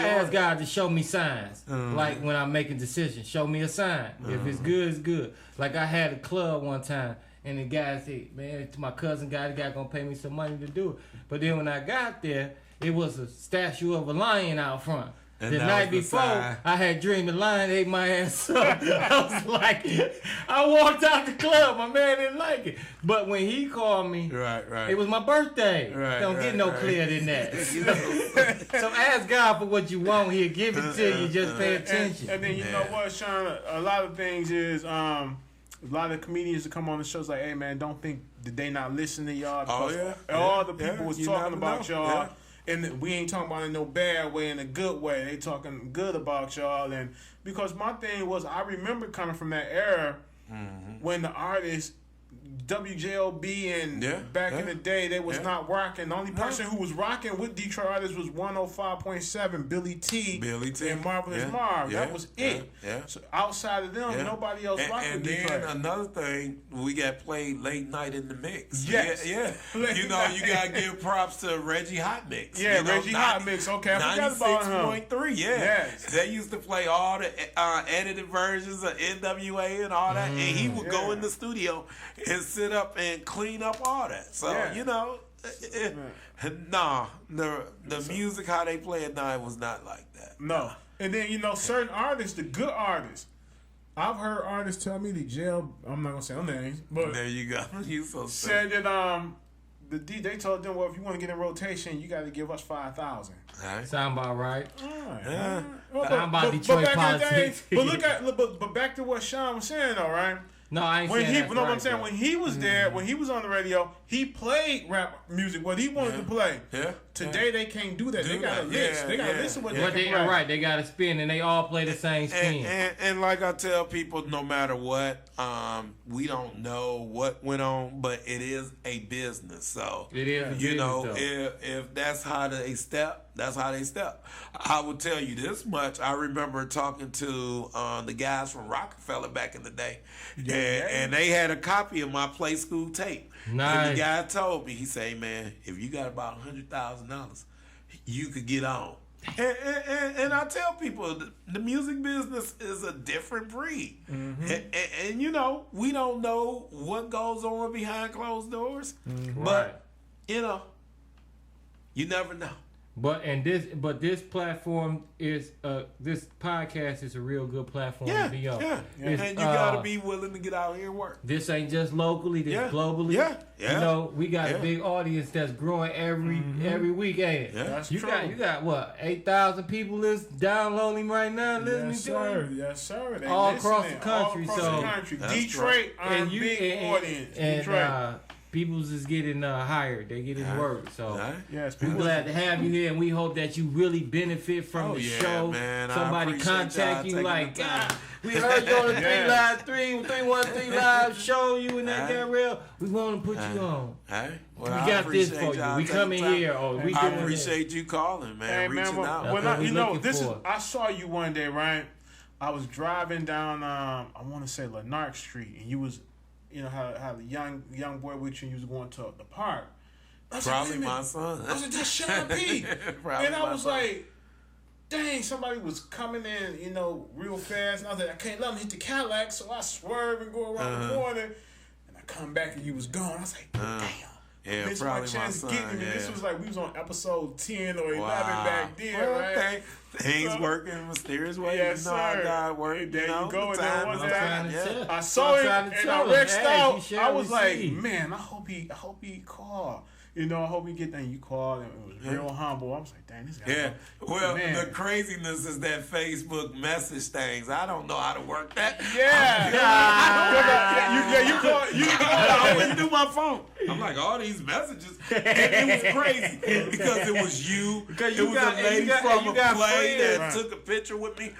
asked God to show me signs. Like when I'm making decisions, show me a sign. If it's good, it's good. Like I had a club one time, and the guy said, man, my cousin guy, the guy gonna pay me some money to do it. But then when I got there, it was a statue of a lion out front. And the night before, I had dreamed the lion ate my ass up. I was like, I walked out the club. My man didn't like it. But when he called me, it was my birthday. Don't get no clearer than that. So ask God for what you want. He'll give it to you. Just pay attention. And then you know what, Shawn? A lot of things is a lot of comedians that come on the shows like, hey, man, don't think that they not listening to y'all. All the people was talking about y'all. Yeah. And we ain't talking about it in no bad way, in a good way. They talking good about y'all. And because my thing was, I remember coming from that era when the artists WJLB and Yeah, back in the day, they was yeah. not rocking. The only person who was rocking with Detroit artists was 105.7, Billy T. And Marvelous Marv. That was it. Yeah. So outside of them, nobody else rocked And with then Detroit. another thing, we got played late night in the mix. Yes. Yeah. You know, you got to give props to Reggie Hot Mix. Yeah, you know, Reggie Hot Mix. Okay, I forgot about him. 96.3, yeah. Yes. They used to play all the edited versions of NWA and all that, and he would go in the studio and sit up and clean up all that. So, you know, the music, how they play it now, it was not like that. No. And then, you know, certain artists, the good artists, I've heard artists tell me the jail, I'm not going to say no names, but There you go. You so said that the DJ told them, well, if you want to get in rotation, you got to give us 5,000. Right. Sound about right. Right. Sound about Detroit politics. But back to what Shawn was saying, though, right? No, I ain't When saying he, that's no, right, what I'm saying, though. when he was there, when he was on the radio, he played rap music, what he wanted to play. Yeah. Today they can't do that. They got a list. They got a list of what But they they can play. right, they got to spin, and they all play the same spin. And like I tell people, no matter what, we don't know what went on, but it is a business. So It is a you business, know, though. if that's how they step, that's how they step. I will tell you this much: I remember talking to the guys from Rockefeller back in the day, and they had a copy of my Play School tape. Nice. And the guy told me, he said, "Man, if you got about $100,000, you could get on." And I tell people the music business is a different breed, and you know, we don't know what goes on behind closed doors, but you know, you never know. But this platform is this podcast is a real good platform to be on. And you gotta be willing to get out here and work. This ain't just locally, this globally. You know, we got a big audience that's growing every week, ain't it? That's you true. got you got what 8,000 people downloading right now, listening Yes, to sir. it. Yes, sir. They All across listening. the country, All across so- the country. That's Detroit, our And big audience. and Detroit. people's is getting hired. They getting work. So Yes, we're people. glad to have you here, and we hope that you really benefit from Oh, the yeah, show. man. I Somebody appreciate contact y'all you taking like, the time. God, we heard you on the Yes. 313 live show. You and that guy Rell. We want to put you on. Hey, well, We I got this appreciate for you. y'all We taking coming time. here. Oh, we I doing appreciate you calling, man. Hey, reaching man, out. That's when what I, we you know, looking this is. for. I saw you one day, right? I was driving down, I want to say Lanark Street, and you was, you know, how the young boy with you, and you was going to the park. I was Probably like, wait a my minute. son. I was like, that's Shawn P. Probably And I my was son. like, dang, somebody was coming in, you know, real fast. And I was like, I can't let him hit the Cadillac, so I swerve and go around the corner. And I come back and you was gone. I was like, damn. Yeah, Missed my probably my chance son. getting me. Yeah. This was like we was on episode 10 or 11 Wow. back then, Well, right? Things So- working in mysterious ways. Yes, you know how sir. God works. There you know, you go. the And then time one is day the I'm time. trying to Yeah. tell. I saw I'm it trying to and tell I him, rexed hey, out. you shall I was like, receive. man, I hope he called. You know, I hope he get that. You called and it was real humble. I was like, dang, this guy. Yeah. Well, man. the craziness is that Facebook message things. I don't know how to work that. You called. I went through my phone. I'm like, all these messages. And it was crazy because it was you. Because it you was got- a lady you got- from you a got play friends. that Right. took a picture with me.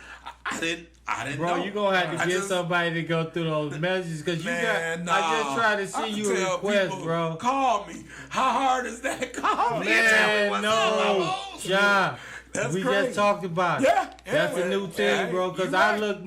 I didn't Bro, know. you gonna have to I get just- somebody to go through those messages because you Man, got. I just tried to I send can you a tell request, people, bro. Call me. How hard is that? Call me and tell me Man, what's up. I'm no, old. John. That's we crazy. just talked about it. Yeah, That's yeah, a new man. thing, Yeah, bro. Because you I right. looked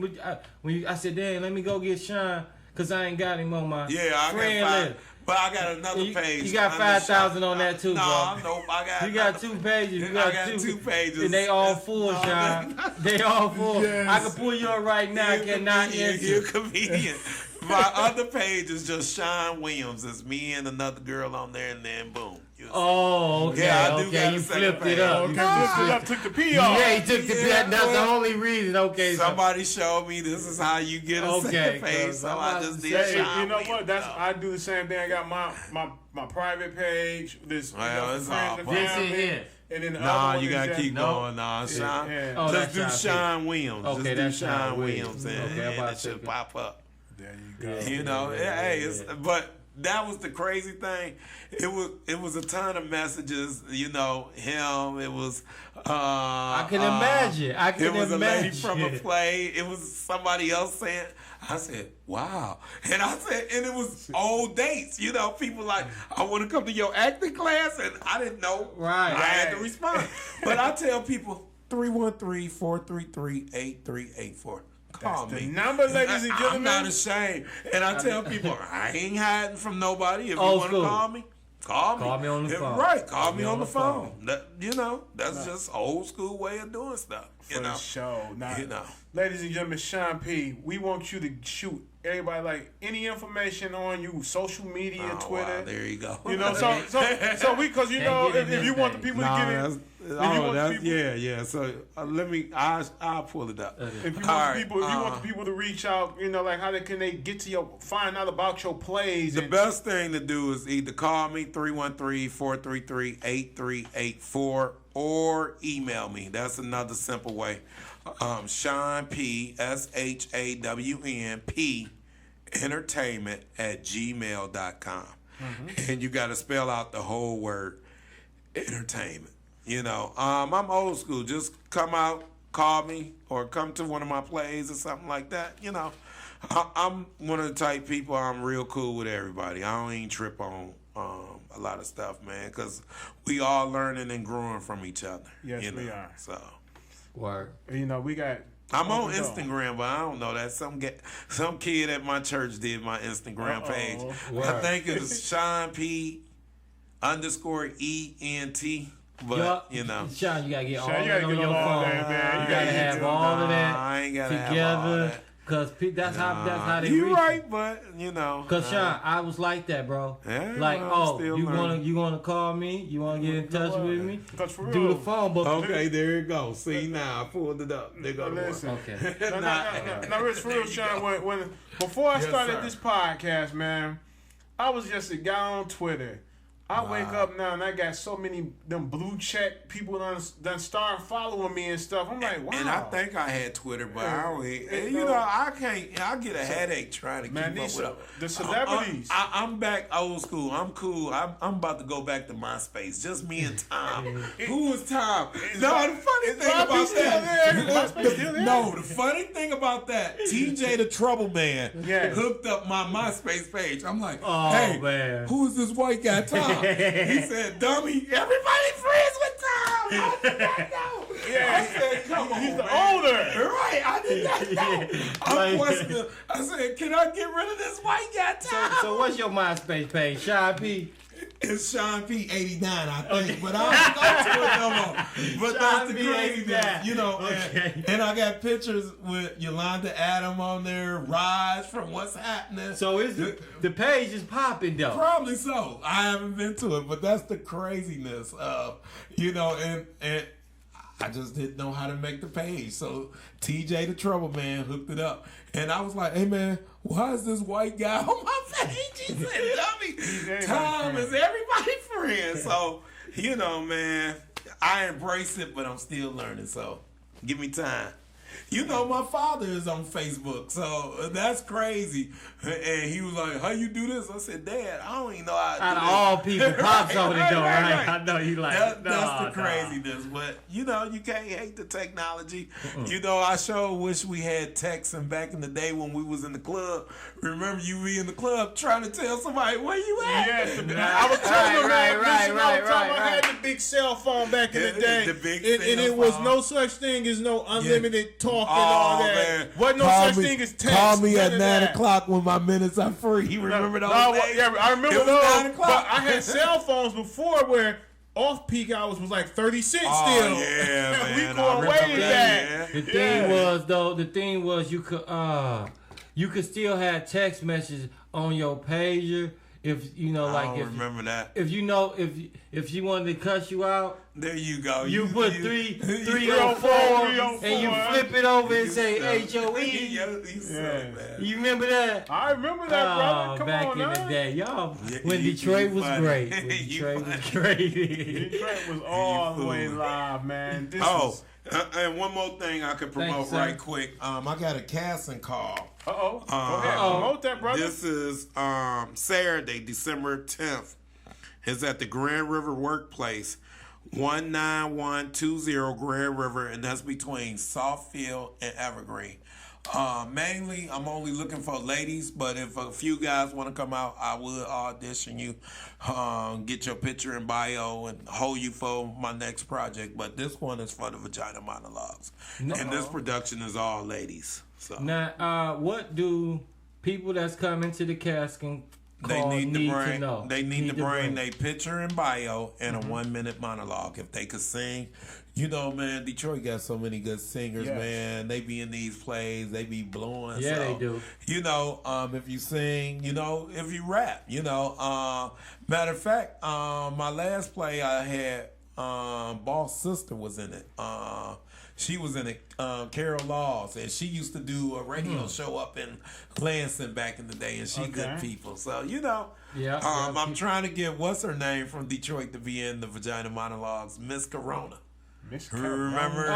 when I said, "Damn, let me go get Sean," because I ain't got him on my Yeah, I friend got list. five. But I got another You- page. you got under 5,000 Sean. on that too, no, bro. Nope, I got. You got another- 2 pages. You I got, got 2 pages. And they all It's- full, no, Sean. They all full. Yes. I can pull you up right now. I You're a cannot comedian. You're a answer. comedian. My other page is just Sean Williams. It's me and another girl on there, and then boom. Oh, okay. Yeah, I do okay, got you a second flipped page. it up. Okay, You lift flipped it up, took the P off. Yeah, he took the Yeah, That's the well, only reason. Okay, so Somebody showed me this is how you get a Okay, second page, cuz so I'm I about just to did Hey, Sean you know Williams. what? That's I do the same thing. I got my private page. This Well, it's all and This family, is it. and then the Nah, other one you is gotta just- keep No. going. Nah, Sean. yeah. Oh, Just do that's Sean P. Sean Williams. Okay, Just do that's Sean Sean Williams, Williams. and, Okay, I'm and about it to should take it. pop up. There you go. Yeah. You know, Yeah, hey, yeah, it's, yeah. but that was the crazy thing. It was a ton of messages. You know, him. It was. I can imagine. It was a lady from a play. It was somebody else saying. I said, "Wow," and I said, and it was old dates. You know, people like, "I want to come to your acting class," and I didn't know. Right. I had to respond, but I tell people 313-433-8384. Call That's me. the number, ladies and gentlemen. I'm not ashamed. And I tell people, I ain't hiding from nobody. If you Old want to school. call me, call me. Call me on the phone. Right, call me on the phone. That, you know, that's just old school way of doing stuff. You For know, the show. Now, You know. ladies and gentlemen, Shawn P, we want you to shoot everybody like any information on you, social media, Oh, Twitter. wow, there you go. You know, so we, because you know, if you want the people to get in, yeah. So let me. I'll pull it up. if you want All the people, if you want the people to reach out, you know, like how can they get to find out about your plays? The best thing to do is either call me 313-433-8384 or email me. That's another simple way. Shawn P, SHAWN P entertainment @gmail.com. And you got to spell out the whole word entertainment. You know, I'm old school. Just come out, call me, or come to one of my plays or something like that. You know, I'm one of the type people. I'm real cool with everybody. I don't even trip on a lot of stuff, man, because we all learning and growing from each other. Yes, you know? we are. So Word. You know, we got. I'm on Uncle Dog. Instagram, but I don't know that some kid at my church did my Instagram page. Word. I think it's Shawn P _ENT. But you know, Sean, you gotta get all Sean, you that gotta on get your all phone. that, man. You You gotta gotta have get all of I that ain't gotta have all together. that. Cause that's how they You reach. right, but you know. Cause Sean, I was like that, bro. Yeah, Like, well, I'm still you learning. wanna call me? You wanna get in touch with me? Because for Do real, the phone book. Okay, there you go. See now, I pulled it up. They go to work. listen. Okay. Now, Rich, for real, Sean, when before I Yes, started sir. this podcast, man, I was just a guy on Twitter. I wake up now and I got so many them blue check people done start following me and stuff. I'm like, wow. And I think I had Twitter, but I don't. You You know- know, I can't. I get a headache trying to Man, keep up these with the celebrities. I'm back old school. I'm cool. I'm about to go back to MySpace. Just me and Tom. Who is Tom? No, the funny thing Rob about still there? that. MySpace still there? No, the funny thing about that. TJ the Trouble Man Yeah. hooked up my MySpace page. I'm like, Oh, hey, man. who is this white guy Tom? He said, dummy, everybody friends with Tom. I did not know. Yeah, I said, come on, he's the man. owner. Right, I did not know. I'm Like- questioning. I said, can I get rid of this white guy Tom? So what's your MySpace page? Sean P. It's Shawn P 89, I think, but I don't go to it no more. But Shawn that's the P craziness, 89. you know. Okay. And I got pictures with Yolanda Adam on there, Raj from What's Happening. So the page is popping though. Probably so. I haven't been to it, but that's the craziness of, you know, and I just didn't know how to make the page. So TJ the Trouble Man hooked it up. And I was like, hey man, why is this white guy on my page? He said, dummy, Tom is everybody's friend. So, you know, man, I embrace it, but I'm still learning. So give me time. You know, my father is on Facebook, so that's crazy. And he was like, how you do this? I said, Dad, I don't even know how to do Out of this. all people, Pop's over the door, right? right. I know you like That's the craziness. But, you know, you can't hate the technology. You know, I sure wish we had texting back in the day when we was in the club. Remember you be in the club trying to tell somebody where you at? Yes, I was telling them, Right. I had the big cell phone back in the day, The big and cell it was phone. no such thing as no unlimited talk and Oh, all that. man. Wasn't no such thing as text. Call me none at of 9 that. o'clock when my minutes are free. You remember those days? Yeah, I remember It was those. 9 o'clock. But I had cell phones before where off-peak hours was like 30 cents Oh, still. yeah, man. We I going way remember that, back. The thing was you could still have text messages on your pager if you know I like don't if remember that. if you know if she wanted to cuss you out There you go. You put 304 and you 304. flip it over and say HOE. You silly, man. You remember that? I remember that, brother. Come back on, in now. the day, y'all. When you Detroit was funny. great. When You Detroit was funny. great. Detroit was all the way live, man. This was, And one more thing I could promote Thanks, sir. right quick. I got a casting call. Go ahead. Promote that, brother. This is Saturday, December 10th. It's at the Grand River Workplace, 19120 Grand River, and that's between Softfield and Evergreen. Mainly, I'm only looking for ladies, but if a few guys want to come out, I would audition you, get your picture and bio, and hold you for my next project. But this one is for the Vagina Monologues, and this production is all ladies. So Now, what do people that's coming to the casting call need to know? They need to bring their picture and bio and a 1-minute monologue. If they could sing, you know, man, Detroit got so many good singers, Yes. man. They be in these plays, they be blowing. Yeah, so, they do. You know, if you sing, you know, if you rap, you know. Matter of fact, my last play I had, Boss Sister was in it. She was in it, Carol Laws, and she used to do a radio show up in Lansing back in the day, and she good people. So, you know, I'm trying to get, what's her name from Detroit to be in the Vagina Monologues, Miss Corona. Remember?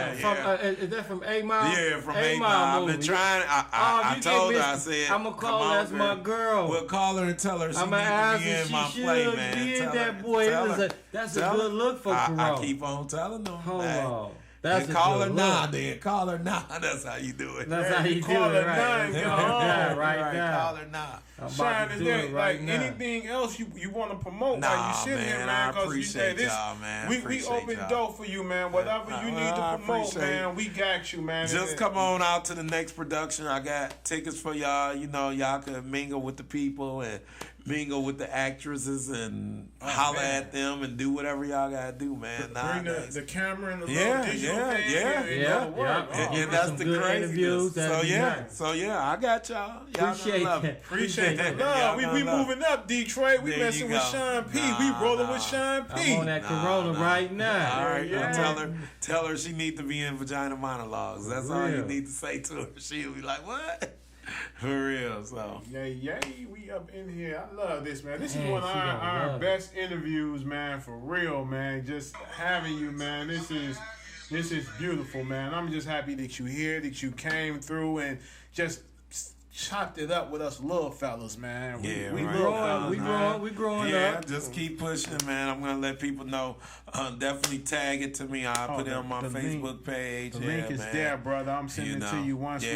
Is that from 8 Mile? Yeah, from 8 Mile. I've been trying. I told her, I said, I'm going to call her, that's my girl. We'll call her and tell her she I'm going to needs ask to be her, in my she play, should man. be in Tell that her. boy. Tell her. That's a Tell good her. look for Corona. I keep on telling them. Hold man. on. That's a Call good her look. now, then. Call her now. That's how you do it. That's how you do call it, her right? now, Yeah, right now. Call her now. I'm about Shine to is do that it right like now. anything else you want to promote Nah, while you sitting here, man, man? I appreciate y'all, man. We Appreciate open y'all. door for you, man. Whatever you need to I promote, appreciate man, we got you, man. Just come on out to the next production. I got tickets for y'all. You know, y'all can mingle with the people and mingle with the actresses and holler man. at them and do whatever y'all gotta do, man. Bring Nowadays. the camera and the Yeah, little digital yeah, thing. yeah. You Yeah, know, work. yeah. Oh, And Some that's the good interviews, craziness. that'd So be yeah, nice. so yeah, I got y'all. Y'all Appreciate gonna love that. it. Appreciate that. Y'all Nah, we gonna love it. moving up, Detroit. We There messing you with go. Shawn P. Nah, we rolling nah. with Shawn P. I'm on that Corona right now. All right, Yeah. tell her she need to be in Vagina Monologues. That's all you Real. need to say to her. She'll be like, what? For real, so. Yay, we up in here. I love this, man. This is Man, one of she gonna our love best interviews, man, for real, man. Just having you, man. This is beautiful, man. I'm just happy that you here, that you came through and just chopped it up with us little fellas, man. Yeah, we right. little fellas, man. We growing Yeah, up. just keep pushing, man. I'm gonna let people know. Definitely tag it to me. I'll put it on my the Facebook link- page. The yeah, link is man. there, brother. I'm sending it to you once we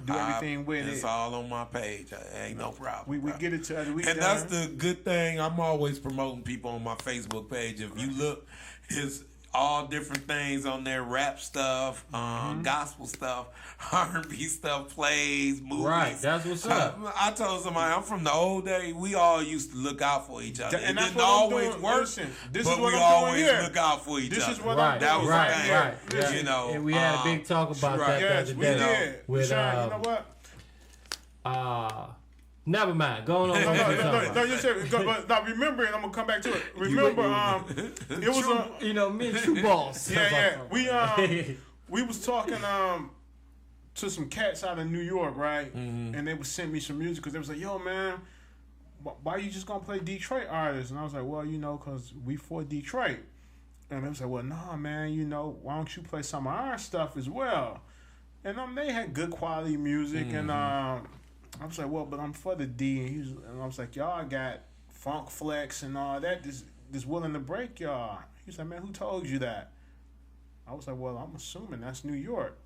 do everything with it's it. all on my page. Ain't no problem. We bro. get it to the And that's the good thing. I'm always promoting people on my Facebook page. If you look, it's all different things on there: rap stuff, gospel stuff, R&B stuff, plays, movies. Right, that's what's up. I told somebody I'm from the old day. We all used to look out for each other. And it that's didn't what I'm always doing. work, Listen, this but is what we I'm doing always here. look out for each This other. is what Right, I'm That doing. was right, the thing. right. Listen, You know, And we had a big talk about right. that Yes, the we other day. did. With, Sean, you know what? never mind. Going on. No, you said, but now remember, and I'm gonna come back to it. Remember, it was You know, me and True Boss. yeah. We was talking to some cats out of New York, right? And they would send me some music because they was like, "Yo, man, why you just gonna play Detroit artists?" And I was like, "Well, you know, cause we for Detroit." And they was like, "Well, nah, man, you know, why don't you play some of our stuff as well?" And they had good quality music, and I was like, "Well, but I'm for the D," and I was like, "Y'all got Funk Flex and all that. This willing to break y'all." He was like, "Man, who told you that?" I was like, "Well, I'm assuming that's New York."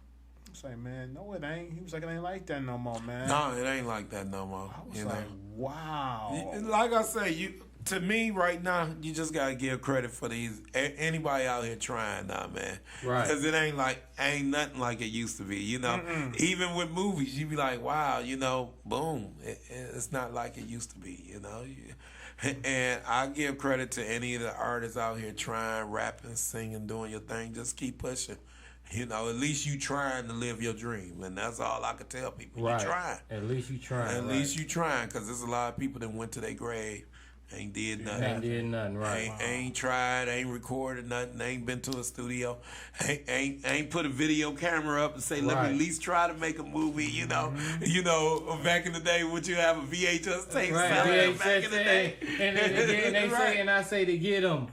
I was like, "Man, no, it ain't." He was like, "It ain't like that no more, man." No, it ain't like that no more. I was You like, know, "Wow." like I say, to me right now, you just gotta give credit for anybody out here trying now, man. Right. Because it ain't nothing like it used to be. You know, even with movies, you be like, wow, you know, boom, it's not like it used to be. You know, and I give credit to any of the artists out here trying, rapping, singing, doing your thing. Just keep pushing. You know, at least you trying to live your dream, and that's all I can tell people. Right. You trying. At least you trying. At least you trying, because there's a lot of people that went to their grave Ain't did nothing. Ain't did nothing, right? Ain't tried, ain't recorded nothing, ain't been to a studio, ain't put a video camera up and say, let me at least try to make a movie, you know. You know, back in the day, would you have a VHS tape? Right. Back in the day. And they say, and I say to get them.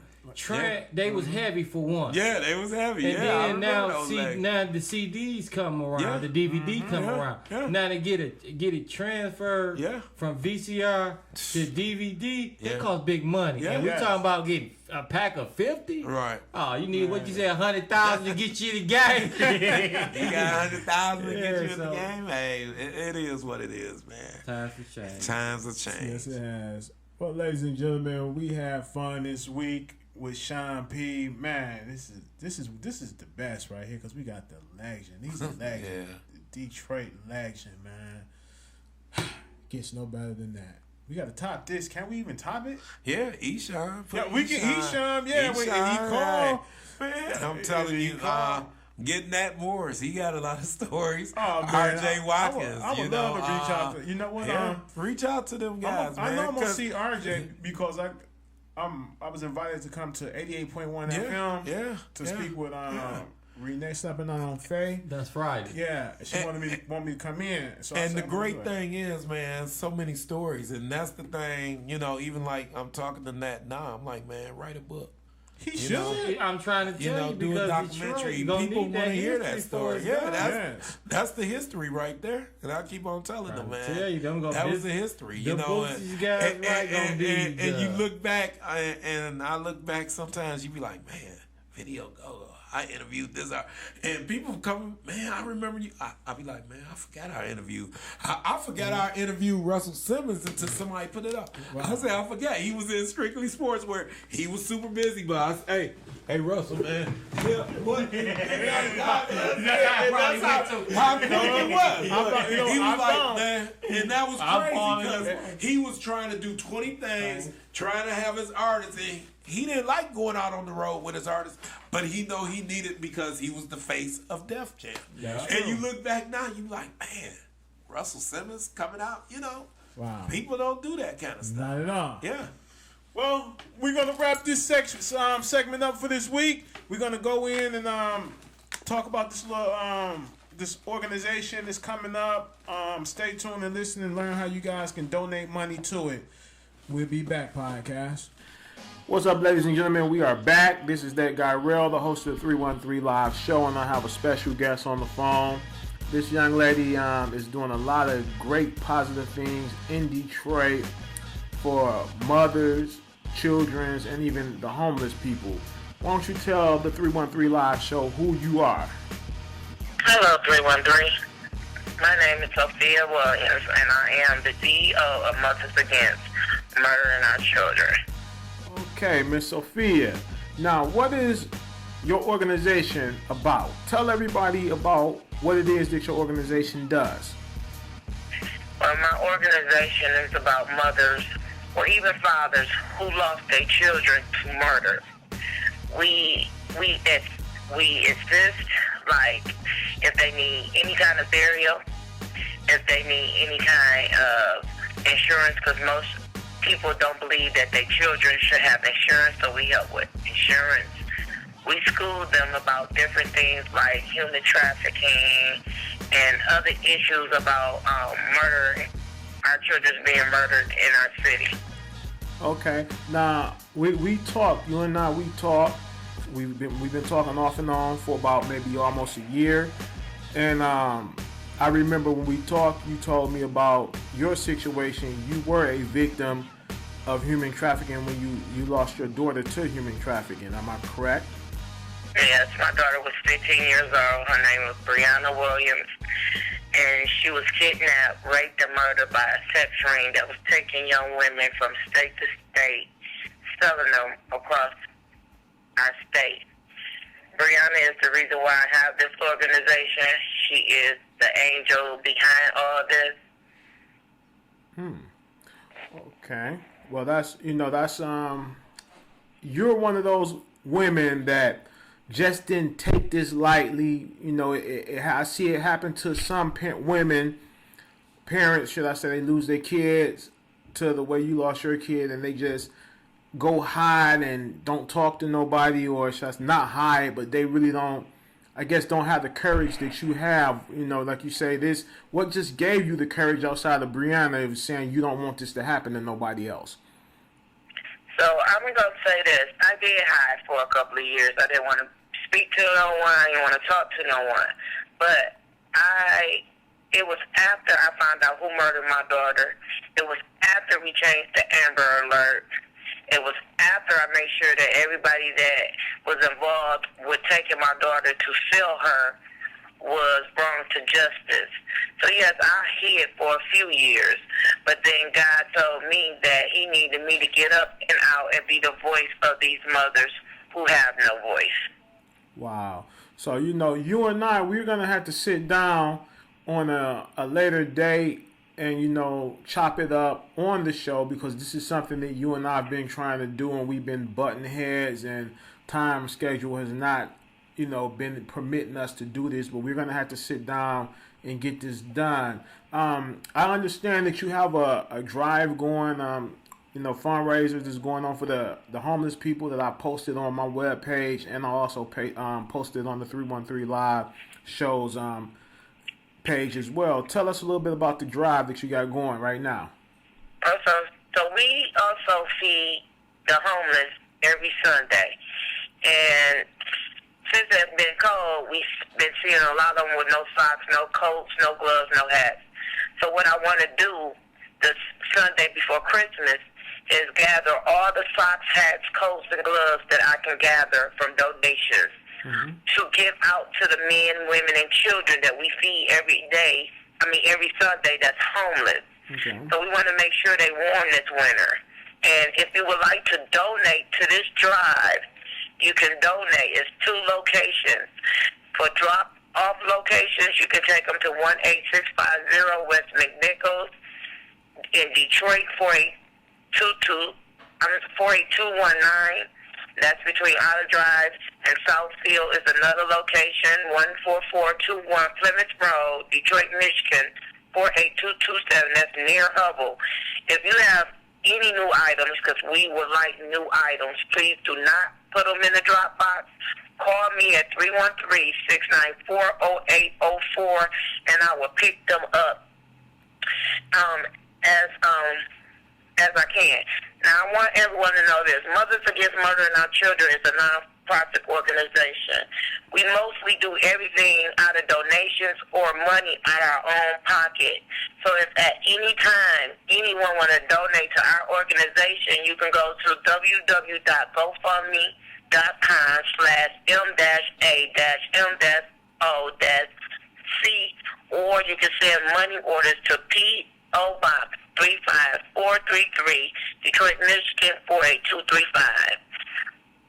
They was heavy for one. Yeah, they was heavy. And then now the CDs come around, the DVD come around. Yeah. Now they get it transferred from VCR to DVD. It costs big money. And we talking about getting a pack of 50. Right. Oh, you need what you say, 100,000 to get you the game. You got 100,000 to get you in the game. Hey, it is what it is, man. Times have changed. Times have changed. Yes, it has. Well, ladies and gentlemen, we have fun this week with Shawn P. Man, this is the best right here because we got the legend. He's a legend. The Detroit legend, man. Gets no better than that. We got to top this. Can we even top it? Yeah, Shawn. Yeah, we can Shawn. Yeah, when he called. Man, I'm telling you, getting that Morris, he got a lot of stories. Oh, man. RJ Watkins. I would love to reach out to. You know what? Reach out to them guys, man. I know I'm gonna see RJ because I was invited to come to 88.1 FM to speak with Renee stepping on Faye. That's Friday. Yeah, she wanted me to come in. So and the great thing is, man, so many stories, and that's the thing. You know, even like I'm talking to Nat now, I'm like, man, write a book. He should. I'm trying to tell you do a documentary. People want to hear that story. Yeah, that's the history right there. And I keep on telling them, man. That was the history. You know, and you look back, and I look back. Sometimes you be like, man, video go. I interviewed this, and people come, man, I remember you. I be like, man, I forgot our interview. I forgot our interview Russell Simmons until somebody put it up. Wow. I said, I forgot. He was in Strictly Sports where he was super busy, but I said, hey, Russell, man. Yeah, what? That's how quick it was. He was like, man, and that was crazy because he was trying to do 20 things, trying to have his artists, and he didn't like going out on the road with his artists, but he know he needed because he was the face of Def Jam. Yeah, and you look back now, you like, man, Russell Simmons coming out, you know. Wow. People don't do that kind of stuff. Not at all. Yeah. Well, we're going to wrap this segment up for this week. We're going to go in and talk about this little this organization that's coming up. Stay tuned and listen and learn how you guys can donate money to it. We'll be back, podcast. What's up, ladies and gentlemen? We are back. This is that guy, Rell, the host of the 313 Live Show, and I have a special guest on the phone. This young lady is doing a lot of great positive things in Detroit for mothers, children, and even the homeless people. Why don't you tell the 313 Live Show who you are? Hello, 313. My name is Sophia Williams, and I am the CEO of Mothers Against Murdering Our Children. Okay, Miss Sophia. Now, what is your organization about? Tell everybody about what it is that your organization does. Well, my organization is about mothers or even fathers who lost their children to murder. We assist, like, if they need any kind of burial, if they need any kind of insurance, because most people don't believe that their children should have insurance, so we help with insurance. We school them about different things like human trafficking and other issues about murder, our children being murdered in our city. Okay. Now, we talk, you and I, we talk. We've been talking off and on for about maybe almost a year. And I remember when we talked, you told me about your situation. You were a victim of human trafficking when you lost your daughter to human trafficking. Am I correct? Yes, my daughter was 15 years old. Her name was Brianna Williams. And she was kidnapped, raped, and murdered by a sex ring that was taking young women from state to state, selling them across our state. Brianna is the reason why I have this organization. She is the angel behind all this. Okay. Well, that's you're one of those women that just didn't take this lightly. You know, I see it happen to some parents, should I say, they lose their kids to the way you lost your kid, and they just go hide and don't talk to nobody, or just not hide, but they really don't, I guess, don't have the courage that you have. You know, like you say, this, what just gave you the courage outside of Brianna of saying you don't want this to happen to nobody else? So I'm going to say this. I did hide for a couple of years. I didn't want to speak to no one. I didn't want to talk to no one. But it was after I found out who murdered my daughter. It was after we changed the Amber Alert. It was after I made sure that everybody that was involved with taking my daughter to sell her was brought to justice. So yes, I hid for a few years, but then God told me that he needed me to get up and out and be the voice of these mothers who have no voice. Wow. So, you know, you and I, we're going to have to sit down on a later date and, you know, chop it up on the show, because this is something that you and I have been trying to do, and we've been butting heads, and time schedule has not, you know, been permitting us to do this, but we're going to have to sit down and get this done. I understand that you have a drive going, you know, fundraisers is going on for the homeless people that I posted on my webpage, and I also posted on the 313 Live shows page as well. Tell us a little bit about the drive that you got going right now. So we also feed the homeless every Sunday. And since it's been cold, we've been seeing a lot of them with no socks, no coats, no gloves, no hats. So what I want to do this Sunday before Christmas is gather all the socks, hats, coats, and gloves that I can gather from donations to give out to the men, women, and children that we feed every Sunday that's homeless. Okay. So we want to make sure they warm this winter. And if you would like to donate to this drive, you can donate. It's 2 locations. For drop-off locations, you can take them to 18650 West McNichols in Detroit, 48219. That's between Olive Drive and Southfield is another location, 14421 Plymouth Road, Detroit, Michigan, 48227. That's near Hubble. If you have any new items, because we would like new items, please do not put them in the drop box. Call me at 313-694-0804, and I will pick them up as I can. Now, I want everyone to know this. Mothers Against Murdering Our Children is a non-profit organization. We mostly do everything out of donations or money out of our own pocket. So if at any time anyone want to donate to our organization, you can go to www.gofundme.com/M-A-M-O-C, or you can send money orders to P.O. Box 35433, Detroit, Michigan, 48235.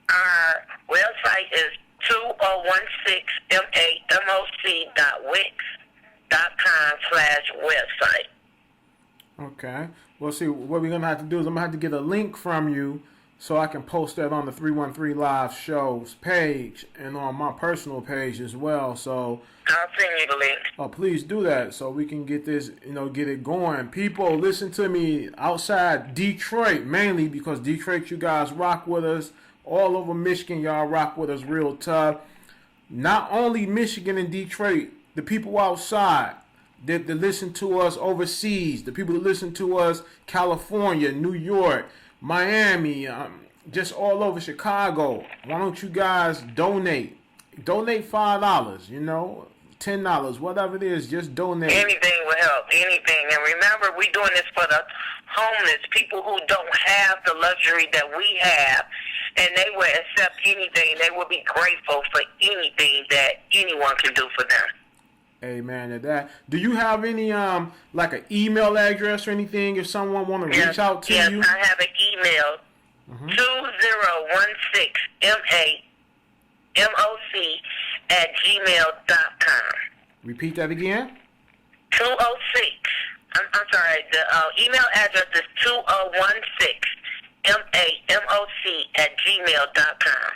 Our website is 2016mamoc.wix.com/website. Okay. Well, see, what we're going to have to do is I'm going to have to get a link from you so I can post that on the 313 Live shows page and on my personal page as well. So I'll send you the link. Oh, please do that so we can get this, you know, get it going. People, listen to me outside Detroit, mainly because Detroit, you guys rock with us. All over Michigan, y'all rock with us real tough. Not only Michigan and Detroit, the people outside that listen to us overseas, the people that listen to us California, New York, Miami, just all over Chicago. Why don't you guys donate? Donate $5, you know, $10, whatever it is, just donate. Anything will help, anything. And remember, we're doing this for the homeless, people who don't have the luxury that we have, and they will accept anything. They will be grateful for anything that anyone can do for them. Amen to that. Do you have any like an email address or anything if someone want to reach out to you? Yes, I have an email. 2016mamoc@gmail.com. Repeat that again. 206. I'm sorry. The email address is 2016mamoc@gmail.com.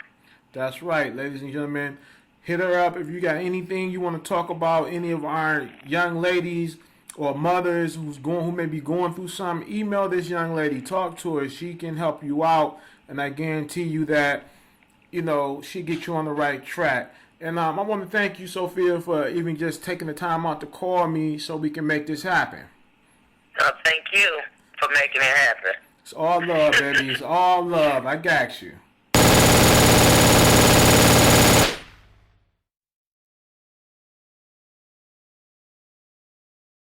That's right, ladies and gentlemen. Hit her up if you got anything you want to talk about, any of our young ladies or mothers who may be going through something, email this young lady, talk to her. She can help you out, and I guarantee you that, you know, she get you on the right track. And I want to thank you, Sophia, for even just taking the time out to call me so we can make this happen. Thank you for making it happen. It's all love, baby. It's all love. I got you.